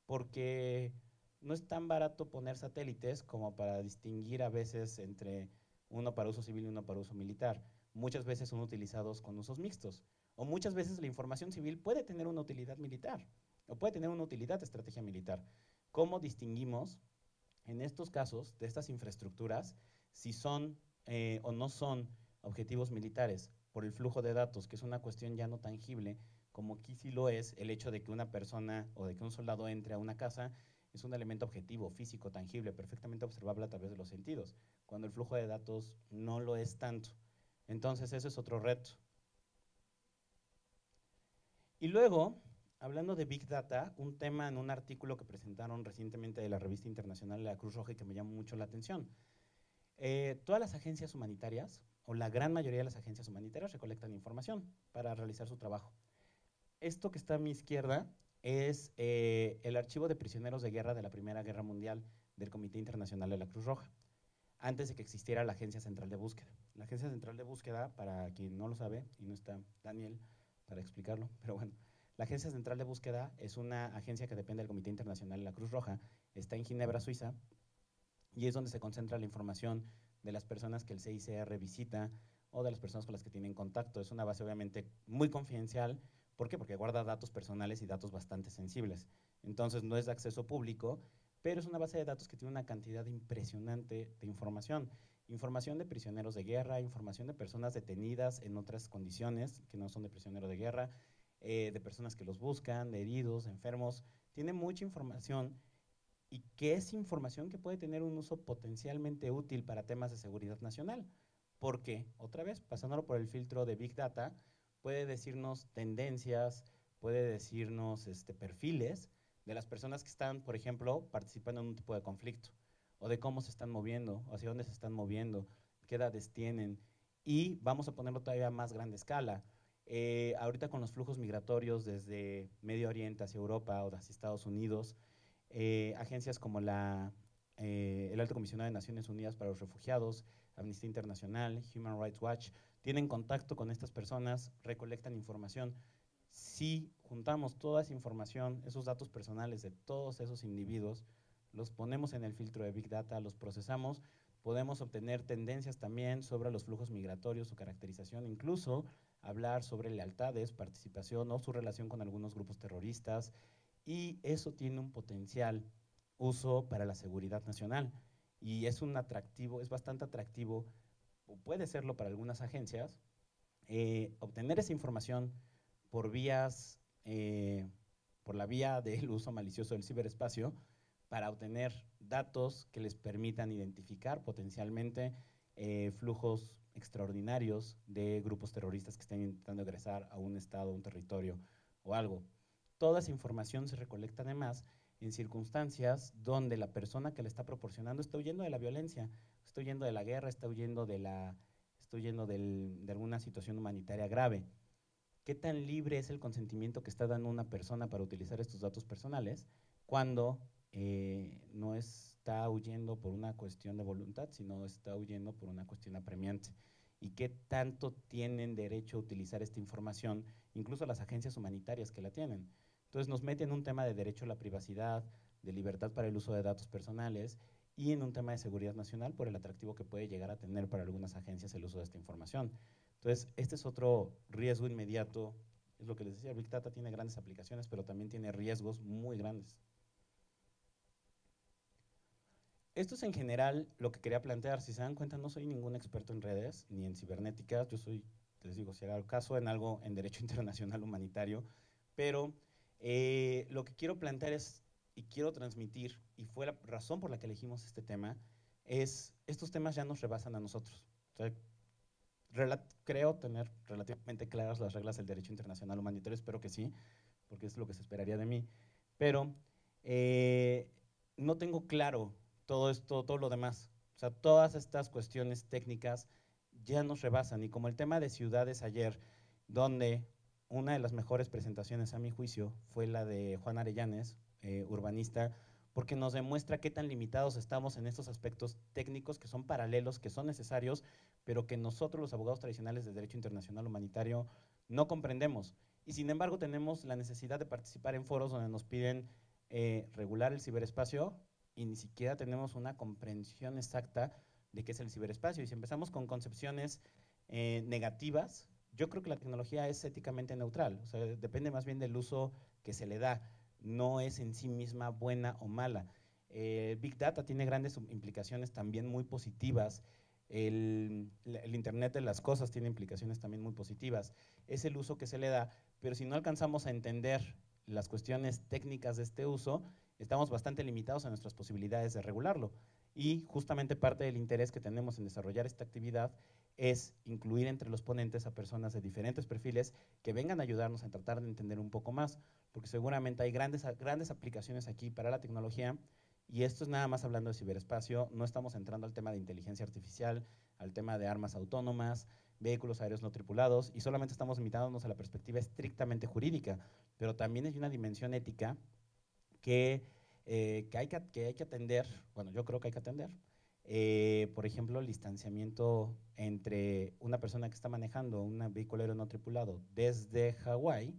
Porque no es tan barato poner satélites como para distinguir a veces entre uno para uso civil y uno para uso militar. Muchas veces son utilizados con usos mixtos, o muchas veces la información civil puede tener una utilidad militar, o puede tener una utilidad de estrategia militar. ¿Cómo distinguimos en estos casos de estas infraestructuras si son o no son objetivos militares por el flujo de datos, que es una cuestión ya no tangible, como aquí sí lo es el hecho de que una persona o de que un soldado entre a una casa, es un elemento objetivo, físico, tangible, perfectamente observable a través de los sentidos, cuando el flujo de datos no lo es tanto. Entonces, ese es otro reto. Y luego, hablando de Big Data, un tema en un artículo que presentaron recientemente de la revista internacional de la Cruz Roja y que me llamó mucho la atención. Todas las agencias humanitarias, o la gran mayoría de las agencias humanitarias, recolectan información para realizar su trabajo. Esto que está a mi izquierda es el archivo de prisioneros de guerra de la Primera Guerra Mundial del Comité Internacional de la Cruz Roja, antes de que existiera la Agencia Central de Búsqueda. La Agencia Central de Búsqueda, para quien no lo sabe, y no está Daniel para explicarlo, pero bueno, la Agencia Central de Búsqueda es una agencia que depende del Comité Internacional de la Cruz Roja, está en Ginebra, Suiza, y es donde se concentra la información de las personas que el CICR visita o de las personas con las que tienen contacto. Es una base obviamente muy confidencial. ¿Por qué? Porque guarda datos personales y datos bastante sensibles. Entonces no es de acceso público, pero es una base de datos que tiene una cantidad impresionante de información. Información de prisioneros de guerra, información de personas detenidas en otras condiciones que no son de prisionero de guerra, de personas que los buscan, de heridos, enfermos. Tiene mucha información y que es información que puede tener un uso potencialmente útil para temas de seguridad nacional. Porque, otra vez, pasándolo por el filtro de Big Data, puede decirnos tendencias, puede decirnos perfiles de las personas que están, por ejemplo, participando en un tipo de conflicto, o de cómo se están moviendo, o hacia dónde se están moviendo, qué edades tienen, y vamos a ponerlo todavía a más grande escala. Ahorita con los flujos migratorios desde Medio Oriente hacia Europa o hacia Estados Unidos, agencias como el Alto Comisionado de Naciones Unidas para los Refugiados, Amnistía Internacional, Human Rights Watch, tienen contacto con estas personas, recolectan información. Si juntamos toda esa información, esos datos personales de todos esos individuos, los ponemos en el filtro de Big Data, los procesamos, podemos obtener tendencias también sobre los flujos migratorios, su caracterización, incluso hablar sobre lealtades, participación o su relación con algunos grupos terroristas, y eso tiene un potencial uso para la seguridad nacional y es un atractivo, es bastante atractivo, o puede serlo para algunas agencias, obtener esa información por vías, por la vía del uso malicioso del ciberespacio para obtener datos que les permitan identificar potencialmente flujos extraordinarios de grupos terroristas que estén intentando ingresar a un estado, un territorio o algo. Toda esa información se recolecta además en circunstancias donde la persona que le está proporcionando está huyendo de la violencia, está huyendo de la guerra, está huyendo de alguna situación humanitaria grave. ¿Qué tan libre es el consentimiento que está dando una persona para utilizar estos datos personales cuando no está huyendo por una cuestión de voluntad, sino está huyendo por una cuestión apremiante? ¿Y qué tanto tienen derecho a utilizar esta información, incluso las agencias humanitarias que la tienen? Entonces nos mete en un tema de derecho a la privacidad, de libertad para el uso de datos personales y en un tema de seguridad nacional por el atractivo que puede llegar a tener para algunas agencias el uso de esta información. Entonces, este es otro riesgo inmediato. Es lo que les decía, Big Data tiene grandes aplicaciones, pero también tiene riesgos muy grandes. Esto es en general lo que quería plantear. Si se dan cuenta, no soy ningún experto en redes ni en cibernética. Yo soy, les digo, si haga el caso, en algo en derecho internacional humanitario, pero lo que quiero plantear es, y quiero transmitir, y fue la razón por la que elegimos este tema, es estos temas ya nos rebasan a nosotros. O sea, creo tener relativamente claras las reglas del derecho internacional humanitario, espero que sí, porque es lo que se esperaría de mí, pero no tengo claro todo esto, todo lo demás. O sea, todas estas cuestiones técnicas ya nos rebasan, y como el tema de ciudades ayer, donde una de las mejores presentaciones a mi juicio fue la de Juan Arellanes, urbanista, porque nos demuestra qué tan limitados estamos en estos aspectos técnicos que son paralelos, que son necesarios, pero que nosotros los abogados tradicionales de derecho internacional humanitario no comprendemos. Y sin embargo tenemos la necesidad de participar en foros donde nos piden regular el ciberespacio y ni siquiera tenemos una comprensión exacta de qué es el ciberespacio. Y si empezamos con concepciones negativas, yo creo que la tecnología es éticamente neutral, o sea, depende más bien del uso que se le da, no es en sí misma buena o mala. Big Data tiene grandes implicaciones también muy positivas el Internet de las cosas tiene implicaciones también muy positivas. Es el uso que se le da, pero si no alcanzamos a entender las cuestiones técnicas de este uso, estamos bastante limitados a nuestras posibilidades de regularlo. Y justamente parte del interés que tenemos en desarrollar esta actividad es incluir entre los ponentes a personas de diferentes perfiles que vengan a ayudarnos a tratar de entender un poco más, porque seguramente hay grandes aplicaciones aquí para la tecnología, y esto es nada más hablando de ciberespacio, no estamos entrando al tema de inteligencia artificial, al tema de armas autónomas, vehículos aéreos no tripulados, y solamente estamos limitándonos a la perspectiva estrictamente jurídica, pero también hay una dimensión ética que hay que atender, bueno, yo creo que hay que atender. Por ejemplo, el distanciamiento entre una persona que está manejando un vehículo aéreo no tripulado desde Hawái,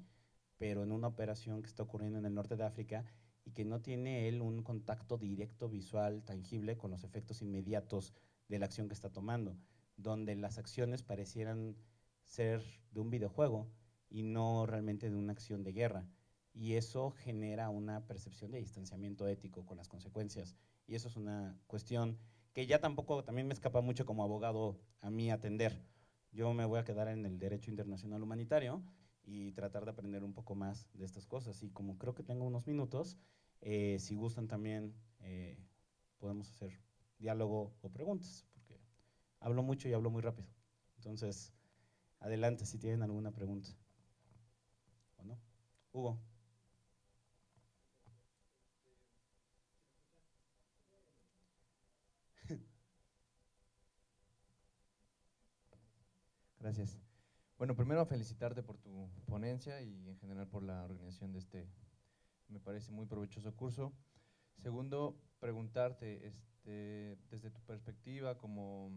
pero en una operación que está ocurriendo en el norte de África y que no tiene él un contacto directo, visual, tangible con los efectos inmediatos de la acción que está tomando, donde las acciones parecieran ser de un videojuego y no realmente de una acción de guerra. Y eso genera una percepción de distanciamiento ético con las consecuencias. Y eso es una cuestión que ya tampoco, también me escapa mucho como abogado a mí atender. Yo me voy a quedar en el derecho internacional humanitario y tratar de aprender un poco más de estas cosas. Y como creo que tengo unos minutos, si gustan también podemos hacer diálogo o preguntas, porque hablo mucho y hablo muy rápido. Entonces, adelante si tienen alguna pregunta. ¿O no? Hugo. Gracias. Bueno, primero felicitarte por tu ponencia y en general por la organización de este, me parece muy provechoso curso. Segundo, preguntarte, desde tu perspectiva como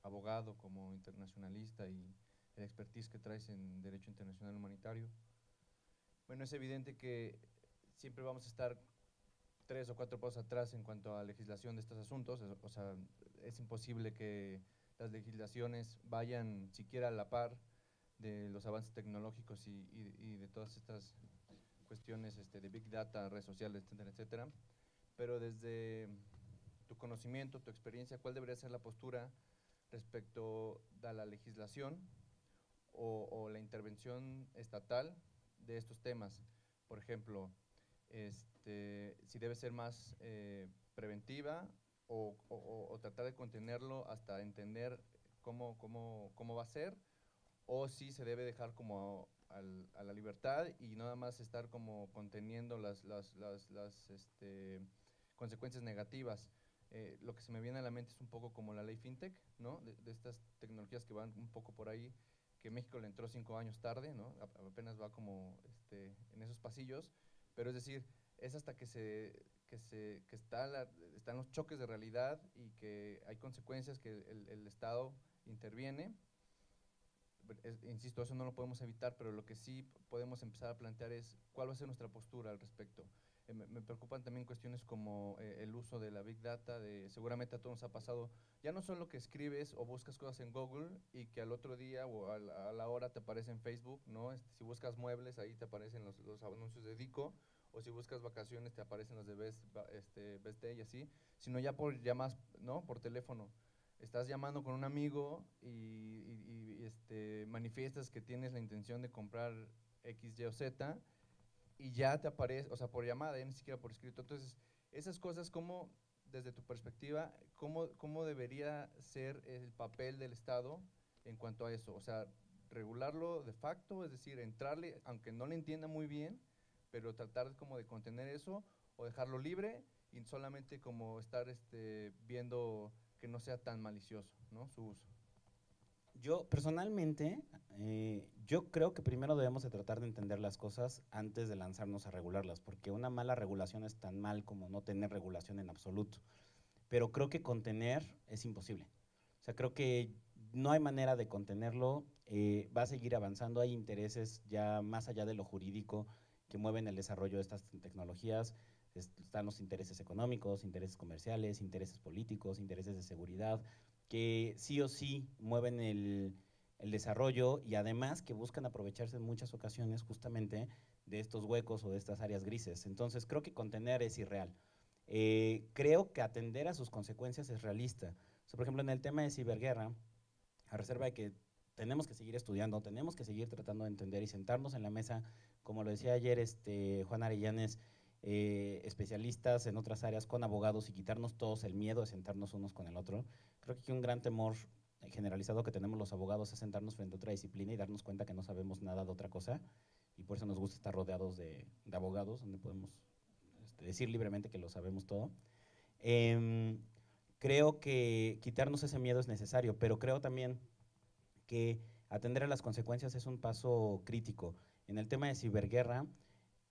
abogado, como internacionalista y el expertise que traes en Derecho Internacional Humanitario, bueno, es evidente que siempre vamos a estar 3 o 4 pasos atrás en cuanto a legislación de estos asuntos, o sea, es imposible que las legislaciones vayan siquiera a la par de los avances tecnológicos y de todas estas cuestiones de Big Data, redes sociales, etcétera, etcétera. Pero desde tu conocimiento, tu experiencia, ¿cuál debería ser la postura respecto a la legislación o la intervención estatal de estos temas? Por ejemplo, si debe ser más preventiva o tratar de contenerlo hasta entender cómo va a ser, o si se debe dejar como a la libertad y nada más estar como conteniendo las consecuencias negativas. Lo que se me viene a la mente es un poco como la ley FinTech, ¿no? De estas tecnologías que van un poco por ahí, que México le entró 5 años tarde, ¿no? Apenas va como en esos pasillos, pero es decir, es hasta que están los choques de realidad y que hay consecuencias que el Estado interviene. Insisto, eso no lo podemos evitar, pero lo que sí podemos empezar a plantear es cuál va a ser nuestra postura al respecto. Me preocupan también cuestiones como el uso de la Big Data, seguramente a todos nos ha pasado, ya no solo que escribes o buscas cosas en Google y que al otro día o a la hora te aparece en Facebook, ¿no? Si buscas muebles, ahí te aparecen los anuncios de Dico, o si buscas vacaciones, te aparecen los de Best Day y así, sino ya por llamadas, ¿no? Por teléfono. Estás llamando con un amigo y manifiestas que tienes la intención de comprar X, Y o Z y ya te aparece, o sea, por llamada, ya ni siquiera por escrito. Entonces, esas cosas, ¿cómo, desde tu perspectiva, cómo debería ser el papel del Estado en cuanto a eso? O sea, regularlo de facto, es decir, entrarle, aunque no le entienda muy bien, pero tratar como de contener eso o dejarlo libre y solamente como estar viendo que no sea tan malicioso, ¿no? Su uso. Yo personalmente, yo creo que primero debemos de tratar de entender las cosas antes de lanzarnos a regularlas, porque una mala regulación es tan mal como no tener regulación en absoluto. Pero creo que contener es imposible. O sea, creo que no hay manera de contenerlo, va a seguir avanzando, hay intereses ya más allá de lo jurídico que mueven el desarrollo de estas tecnologías, están los intereses económicos, intereses comerciales, intereses políticos, intereses de seguridad, que sí o sí mueven el desarrollo y además que buscan aprovecharse en muchas ocasiones justamente de estos huecos o de estas áreas grises. Entonces creo que contener es irreal. Creo que atender a sus consecuencias es realista. O sea, por ejemplo, en el tema de ciberguerra, a reserva de que tenemos que seguir estudiando, tenemos que seguir tratando de entender y sentarnos en la mesa, como lo decía ayer Juan Arellanes, especialistas en otras áreas con abogados y quitarnos todos el miedo de sentarnos unos con el otro. Creo que un gran temor generalizado que tenemos los abogados es sentarnos frente a otra disciplina y darnos cuenta que no sabemos nada de otra cosa, y por eso nos gusta estar rodeados de abogados, donde podemos decir libremente que lo sabemos todo. Creo que quitarnos ese miedo es necesario, pero creo también que atender a las consecuencias es un paso crítico. En el tema de ciberguerra,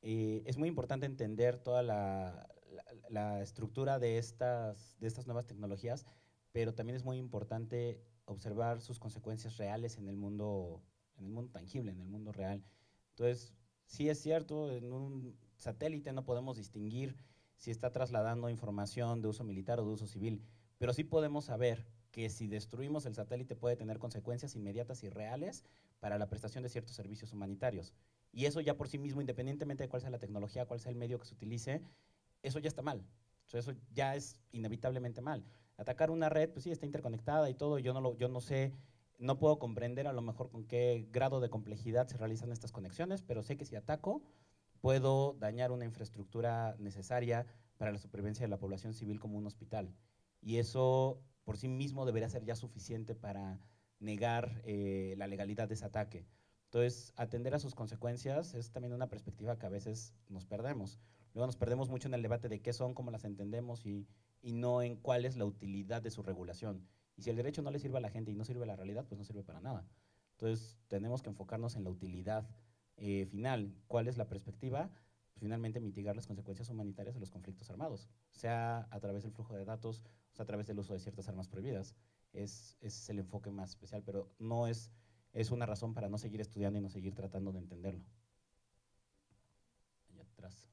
es muy importante entender toda la estructura de estas nuevas tecnologías, pero también es muy importante observar sus consecuencias reales en el mundo tangible, en el mundo real. Entonces, sí es cierto, en un satélite no podemos distinguir si está trasladando información de uso militar o de uso civil, pero sí podemos saber que si destruimos el satélite puede tener consecuencias inmediatas y reales para la prestación de ciertos servicios humanitarios. Y eso ya por sí mismo, independientemente de cuál sea la tecnología, cuál sea el medio que se utilice, eso ya está mal. O sea, eso ya es inevitablemente mal. Atacar una red, pues sí, está interconectada y todo, yo no sé, no puedo comprender a lo mejor con qué grado de complejidad se realizan estas conexiones, pero sé que si ataco, puedo dañar una infraestructura necesaria para la supervivencia de la población civil como un hospital. Y eso por sí mismo debería ser ya suficiente para negar la legalidad de ese ataque. Entonces, atender a sus consecuencias es también una perspectiva que a veces nos perdemos. Luego nos perdemos mucho en el debate de qué son, cómo las entendemos y no en cuál es la utilidad de su regulación. Y si el derecho no le sirve a la gente y no sirve a la realidad, pues no sirve para nada. Entonces, tenemos que enfocarnos en la utilidad final. ¿Cuál es la perspectiva? Pues, finalmente, mitigar las consecuencias humanitarias de los conflictos armados, sea a través del flujo de datos, o sea a través del uso de ciertas armas prohibidas. Es el enfoque más especial, pero no es una razón para no seguir estudiando y no seguir tratando de entenderlo. Allá atrás.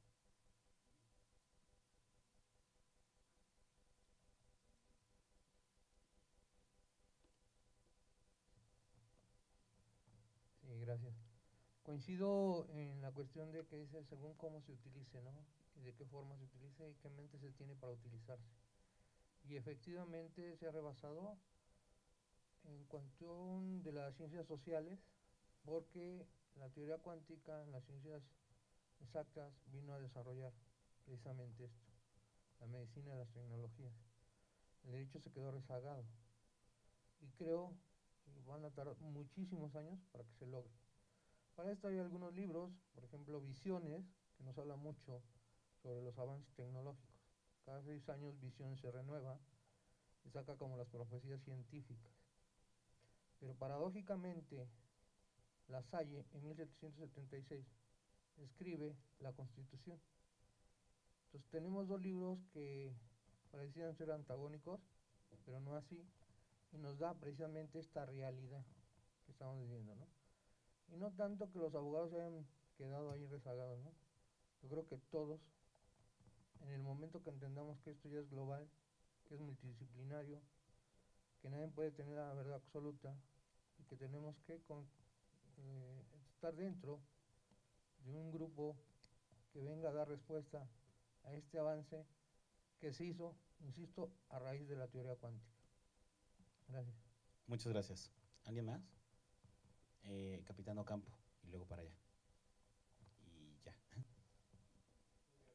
Sí, gracias. Coincido en la cuestión de que dice según cómo se utilice, ¿no? Y de qué forma se utilice y qué mente se tiene para utilizarse. Y efectivamente se ha rebasado en cuestión de las ciencias sociales, porque la teoría cuántica en las ciencias exactas vino a desarrollar precisamente esto, la medicina y las tecnologías. El derecho se quedó rezagado y creo que van a tardar muchísimos años para que se logre. Para esto hay algunos libros, por ejemplo Visiones, que nos habla mucho sobre los avances tecnológicos. Cada 6 años Visiones se renueva y saca como las profecías científicas. Pero paradójicamente, La Salle en 1776 escribe la Constitución. Entonces tenemos dos libros que parecían ser antagónicos, pero no así, y nos da precisamente esta realidad que estamos viviendo, ¿no? Y no tanto que los abogados hayan quedado ahí rezagados, ¿no? Yo creo que todos, en el momento que entendamos que esto ya es global, que es multidisciplinario, que nadie puede tener la verdad absoluta y que tenemos que estar dentro de un grupo que venga a dar respuesta a este avance que se hizo, insisto, a raíz de la teoría cuántica. Gracias. Muchas gracias. ¿Alguien más? Capitán Ocampo, y luego para allá. Y ya.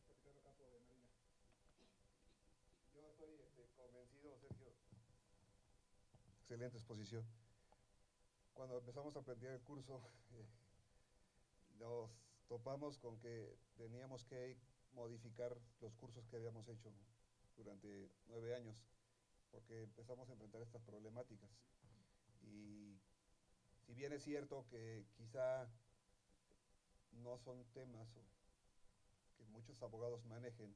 Capitán Ocampo de Marina. Yo estoy convencido, Sergio. Excelente exposición. Cuando empezamos a plantear el curso, nos topamos con que teníamos que modificar los cursos que habíamos hecho durante 9 años, porque empezamos a enfrentar estas problemáticas. Y si bien es cierto que quizá no son temas que muchos abogados manejen,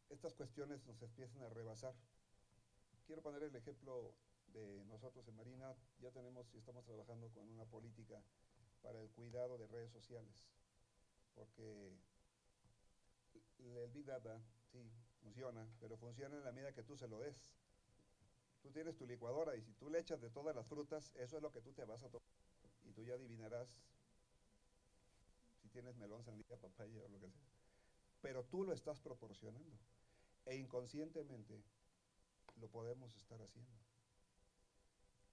estas cuestiones nos empiezan a rebasar. Quiero poner el ejemplo de nosotros en Marina. Ya tenemos y estamos trabajando con una política para el cuidado de redes sociales, porque el Big Data, sí, funciona, pero funciona en la medida que tú se lo des. Tú tienes tu licuadora y si tú le echas de todas las frutas, eso es lo que tú te vas a tomar. Y tú ya adivinarás si tienes melón, sandía, papaya o lo que sea. Pero tú lo estás proporcionando. e inconscientemente lo podemos estar haciendo.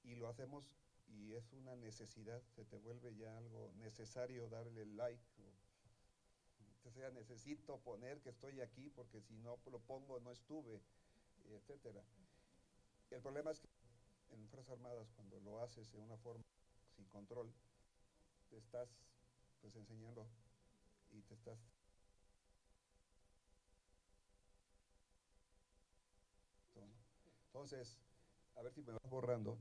Y lo hacemos y es una necesidad, se te vuelve ya algo necesario darle el like, o sea, necesito poner que estoy aquí porque si no lo pongo no estuve, etcétera. El problema es que en Fuerzas Armadas, cuando lo haces de una forma sin control, te estás pues enseñando y te estás entonces, a ver si me vas borrando.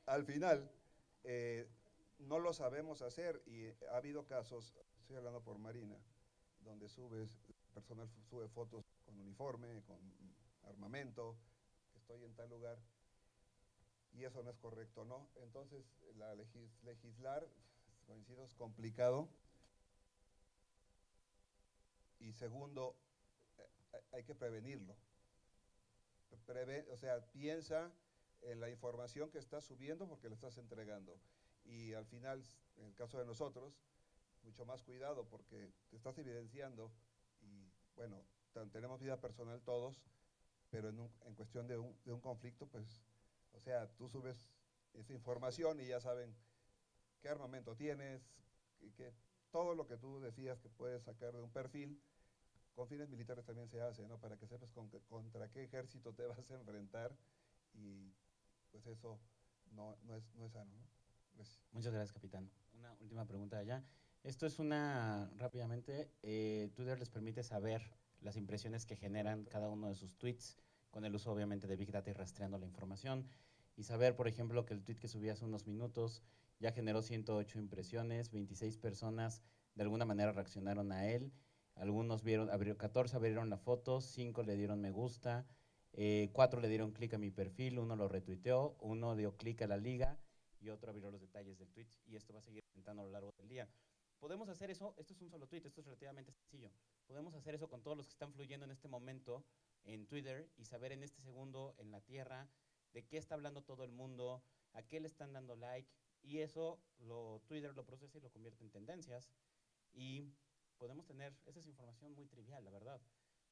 Al final, no lo sabemos hacer y ha habido casos, estoy hablando por Marina, donde personal sube fotos con uniforme, con armamento, que estoy en tal lugar, y eso no es correcto, ¿no? Entonces, legislar, coincido, es complicado. Y segundo, hay que prevenirlo. O sea, piensa en la información que estás subiendo porque la estás entregando. Y al final, en el caso de nosotros, mucho más cuidado porque te estás evidenciando y, bueno, tenemos vida personal todos, pero en cuestión de un conflicto, pues, o sea, tú subes esa información y ya saben qué armamento tienes, todo lo que tú decías que puedes sacar de un perfil, con fines militares también se hace, ¿no? Para que sepas contra qué ejército te vas a enfrentar y pues eso no es sano, ¿no? Gracias. Muchas gracias, capitán. Una última pregunta allá. Esto es rápidamente, Twitter les permite saber las impresiones que generan cada uno de sus tweets, con el uso obviamente de Big Data y rastreando la información, y saber, por ejemplo, que el tweet que subí hace unos minutos ya generó 108 impresiones, 26 personas de alguna manera reaccionaron a él, algunos 14 abrieron la foto, 5 le dieron me gusta, 4 le dieron clic a mi perfil, 1 lo retuiteó, 1 dio clic a la liga, y otro abrió los detalles del tweet, y esto va a seguir aumentando a lo largo del día. Podemos hacer eso, esto es un solo tweet, esto es relativamente sencillo. Podemos hacer eso con todos los que están fluyendo en este momento en Twitter y saber en este segundo en la Tierra de qué está hablando todo el mundo, a qué le están dando like, y eso Twitter lo procesa y lo convierte en tendencias, y podemos tener, esa es información muy trivial, la verdad,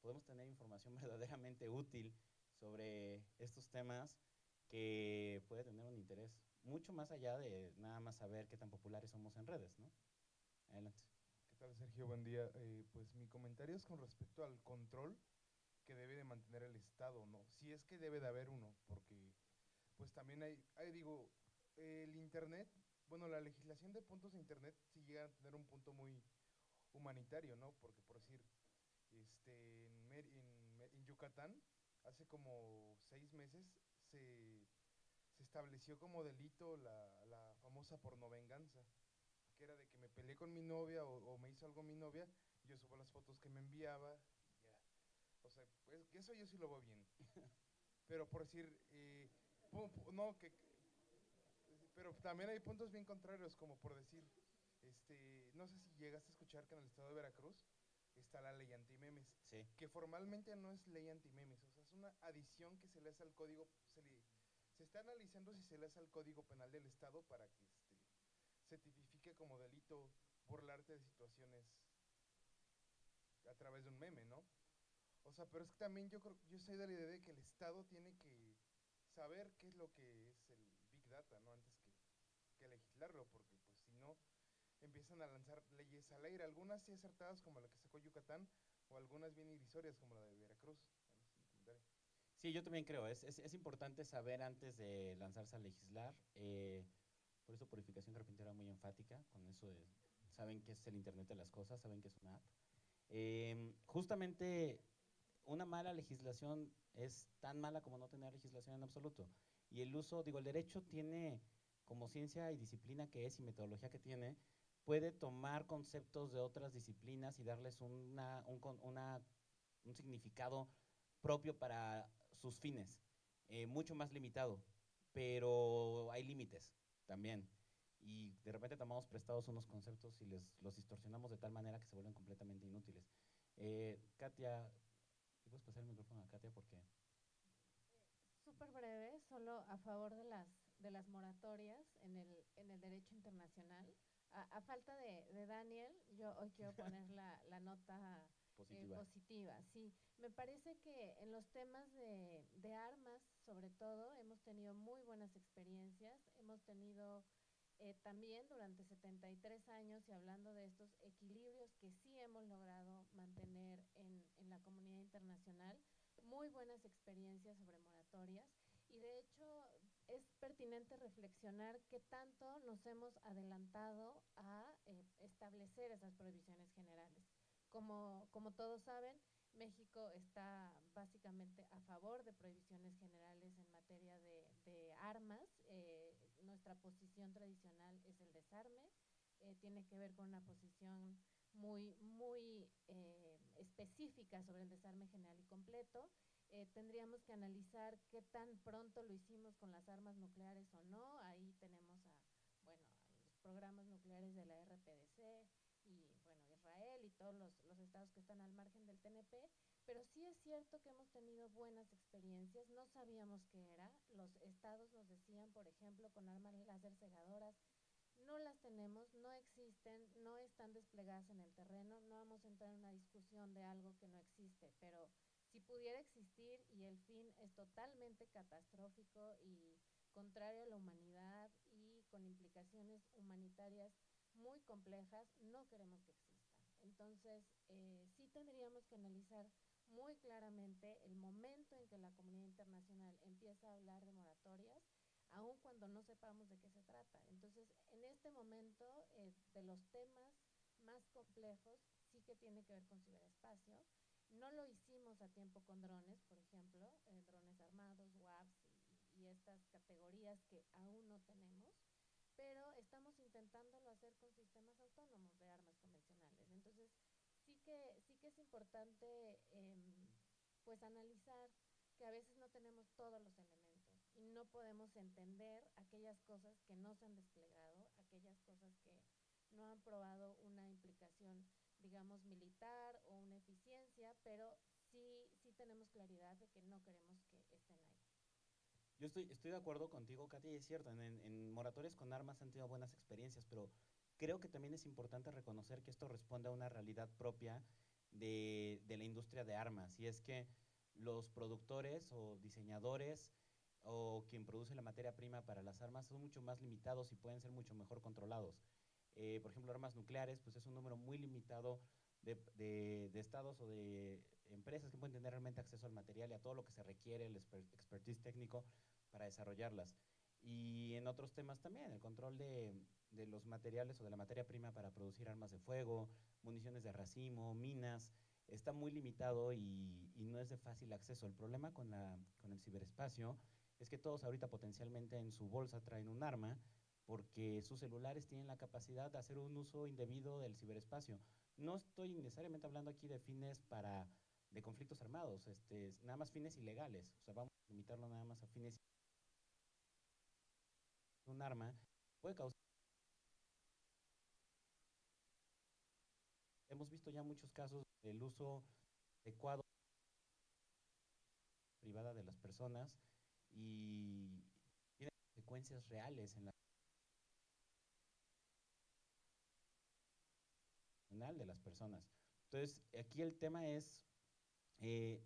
podemos tener información verdaderamente útil sobre estos temas que puede tener un interés mucho más allá de nada más saber qué tan populares somos en redes, ¿no? Adelante. ¿Qué tal, Sergio? Buen día. Pues mi comentario es con respecto al control que debe de mantener el Estado, ¿no? Si es que debe de haber uno, porque pues también digo, el Internet, bueno, la legislación de puntos de Internet sí llega a tener un punto muy humanitario, ¿no? Porque por decir, en Yucatán, hace como 6 meses, se estableció como delito la famosa pornovenganza, que era de que me peleé con mi novia o me hizo algo mi novia, yo subo las fotos que me enviaba, y ya. O sea, pues eso yo sí lo veo bien. Pero por decir, no, pero también hay puntos bien contrarios, como por decir, no sé si llegaste a escuchar que en el estado de Veracruz está la ley antimemes, Sí. que formalmente no es ley antimemes, o sea, es una adición que se le hace al código, se está analizando si se le hace al código penal del estado para que se tipifique como delito burlarte de situaciones a través de un meme, ¿no? O sea, pero es que también yo soy de la idea de que el Estado tiene que saber qué es lo que es el Big Data, ¿no? Antes que legislarlo, porque pues si no, empiezan a lanzar leyes al aire, algunas sí acertadas como la que sacó Yucatán, o algunas bien irrisorias como la de Veracruz. Bueno, Sí, yo también creo, es importante saber antes de lanzarse a legislar, por eso Purificación Carpintera muy enfática con eso de, saben qué es el Internet de las cosas, saben qué es una app. Justamente una mala legislación es tan mala como no tener legislación en absoluto. Y el uso, digo, el derecho tiene, como ciencia y disciplina que es y metodología que tiene, puede tomar conceptos de otras disciplinas y darles un significado propio para sus fines, mucho más limitado, pero hay límites también. Y de repente tomamos prestados unos conceptos y los distorsionamos de tal manera que se vuelven completamente inútiles. Katia, ¿puedes pasar el micrófono a Katia? Porque súper breve, solo a favor de las moratorias en el derecho internacional. A falta de Daniel, yo hoy quiero poner la nota positiva. Sí, me parece que en los temas de armas, sobre todo, hemos tenido muy buenas experiencias, hemos tenido también durante 73 años, y hablando de estos equilibrios que sí hemos logrado mantener en la comunidad internacional, muy buenas experiencias sobre moratorias, y de hecho es pertinente reflexionar qué tanto nos hemos adelantado a establecer esas prohibiciones generales. Como todos saben, México está básicamente a favor de prohibiciones generales en materia de armas. Nuestra posición tradicional es el desarme, tiene que ver con una posición muy específica sobre el desarme general y completo. Tendríamos que analizar qué tan pronto lo hicimos con las armas nucleares o no. Ahí tenemos a los programas nucleares de la RPDC y Israel y todos los estados que están al margen del TNP, pero sí es cierto que hemos tenido buenas experiencias. No sabíamos qué era. Los estados nos decían, por ejemplo, con armas láser cegadoras, no las tenemos, no existen, no están desplegadas en el terreno. No vamos a entrar en una discusión de algo que no existe, pero si pudiera existir y el fin es totalmente catastrófico y contrario a la humanidad y con implicaciones humanitarias muy complejas, no queremos que exista. Entonces, sí tendríamos que analizar muy claramente el momento en que la comunidad internacional empieza a hablar de moratorias, aun cuando no sepamos de qué se trata. Entonces, en este momento, de los temas más complejos, sí que tiene que ver con ciberespacio. No lo hicimos a tiempo con drones, por ejemplo, drones armados, UAVs y estas categorías que aún no tenemos, pero estamos intentándolo hacer con sistemas autónomos de armas convencionales. Entonces, sí que es importante pues analizar que a veces no tenemos todos los elementos y no podemos entender aquellas cosas que no se han desplegado, aquellas cosas que no han probado una implicación, digamos, militar o una eficiencia, pero sí tenemos claridad de que no queremos que estén ahí. Yo estoy de acuerdo contigo, Katy, es cierto, en moratorias con armas han tenido buenas experiencias, pero creo que también es importante reconocer que esto responde a una realidad propia de la industria de armas, y es que los productores o diseñadores o quien produce la materia prima para las armas son mucho más limitados y pueden ser mucho mejor controlados. Por ejemplo, armas nucleares, pues es un número muy limitado de estados o de empresas que pueden tener realmente acceso al material y a todo lo que se requiere, el expertise técnico para desarrollarlas. Y en otros temas también, el control de los materiales o de la materia prima para producir armas de fuego, municiones de racimo, minas, está muy limitado y no es de fácil acceso. El problema con el ciberespacio es que todos ahorita potencialmente en su bolsa traen un arma, porque sus celulares tienen la capacidad de hacer un uso indebido del ciberespacio. No estoy necesariamente hablando aquí de fines de conflictos armados, nada más fines ilegales. O sea, vamos a limitarlo nada más a fines. Un arma puede causar. Hemos visto ya muchos casos del uso adecuado privada de las personas y tiene consecuencias reales en la de las personas. Entonces, aquí el tema es,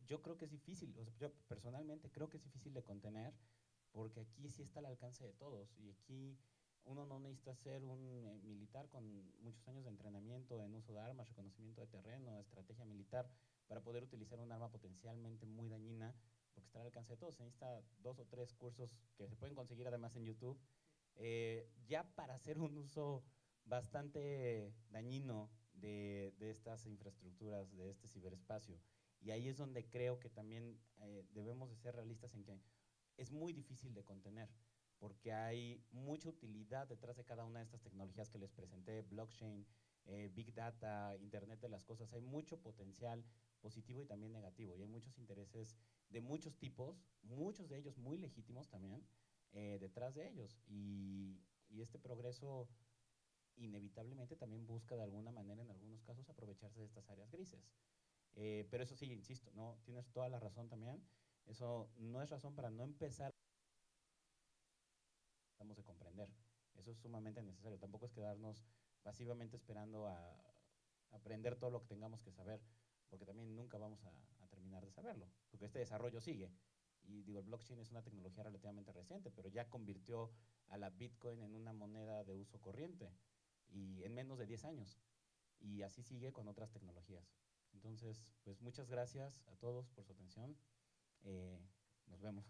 yo creo que es difícil, o sea, yo personalmente creo que es difícil de contener, porque aquí sí está al alcance de todos, y aquí uno no necesita ser un militar con muchos años de entrenamiento en uso de armas, reconocimiento de terreno, estrategia militar, para poder utilizar un arma potencialmente muy dañina, porque está al alcance de todos. Se necesita 2 o 3 cursos que se pueden conseguir además en YouTube, ya para hacer un uso bastante dañino de estas infraestructuras, de este ciberespacio. Y ahí es donde creo que también debemos de ser realistas en que es muy difícil de contener, porque hay mucha utilidad detrás de cada una de estas tecnologías que les presenté, blockchain, big data, internet de las cosas. Hay mucho potencial positivo y también negativo, y hay muchos intereses de muchos tipos, muchos de ellos muy legítimos también, detrás de ellos. Y este progreso inevitablemente también busca de alguna manera, en algunos casos, aprovecharse de estas áreas grises. Pero eso sí, insisto, no, tienes toda la razón también. Eso no es razón para no empezar de comprender. Eso es sumamente necesario. Tampoco es quedarnos pasivamente esperando a aprender todo lo que tengamos que saber, porque también nunca vamos a terminar de saberlo, porque este desarrollo sigue. Y digo, el blockchain es una tecnología relativamente reciente, pero ya convirtió a la Bitcoin en una moneda de uso corriente y en menos de 10 años. Y así sigue con otras tecnologías. Entonces, pues muchas gracias a todos por su atención. Nos vemos.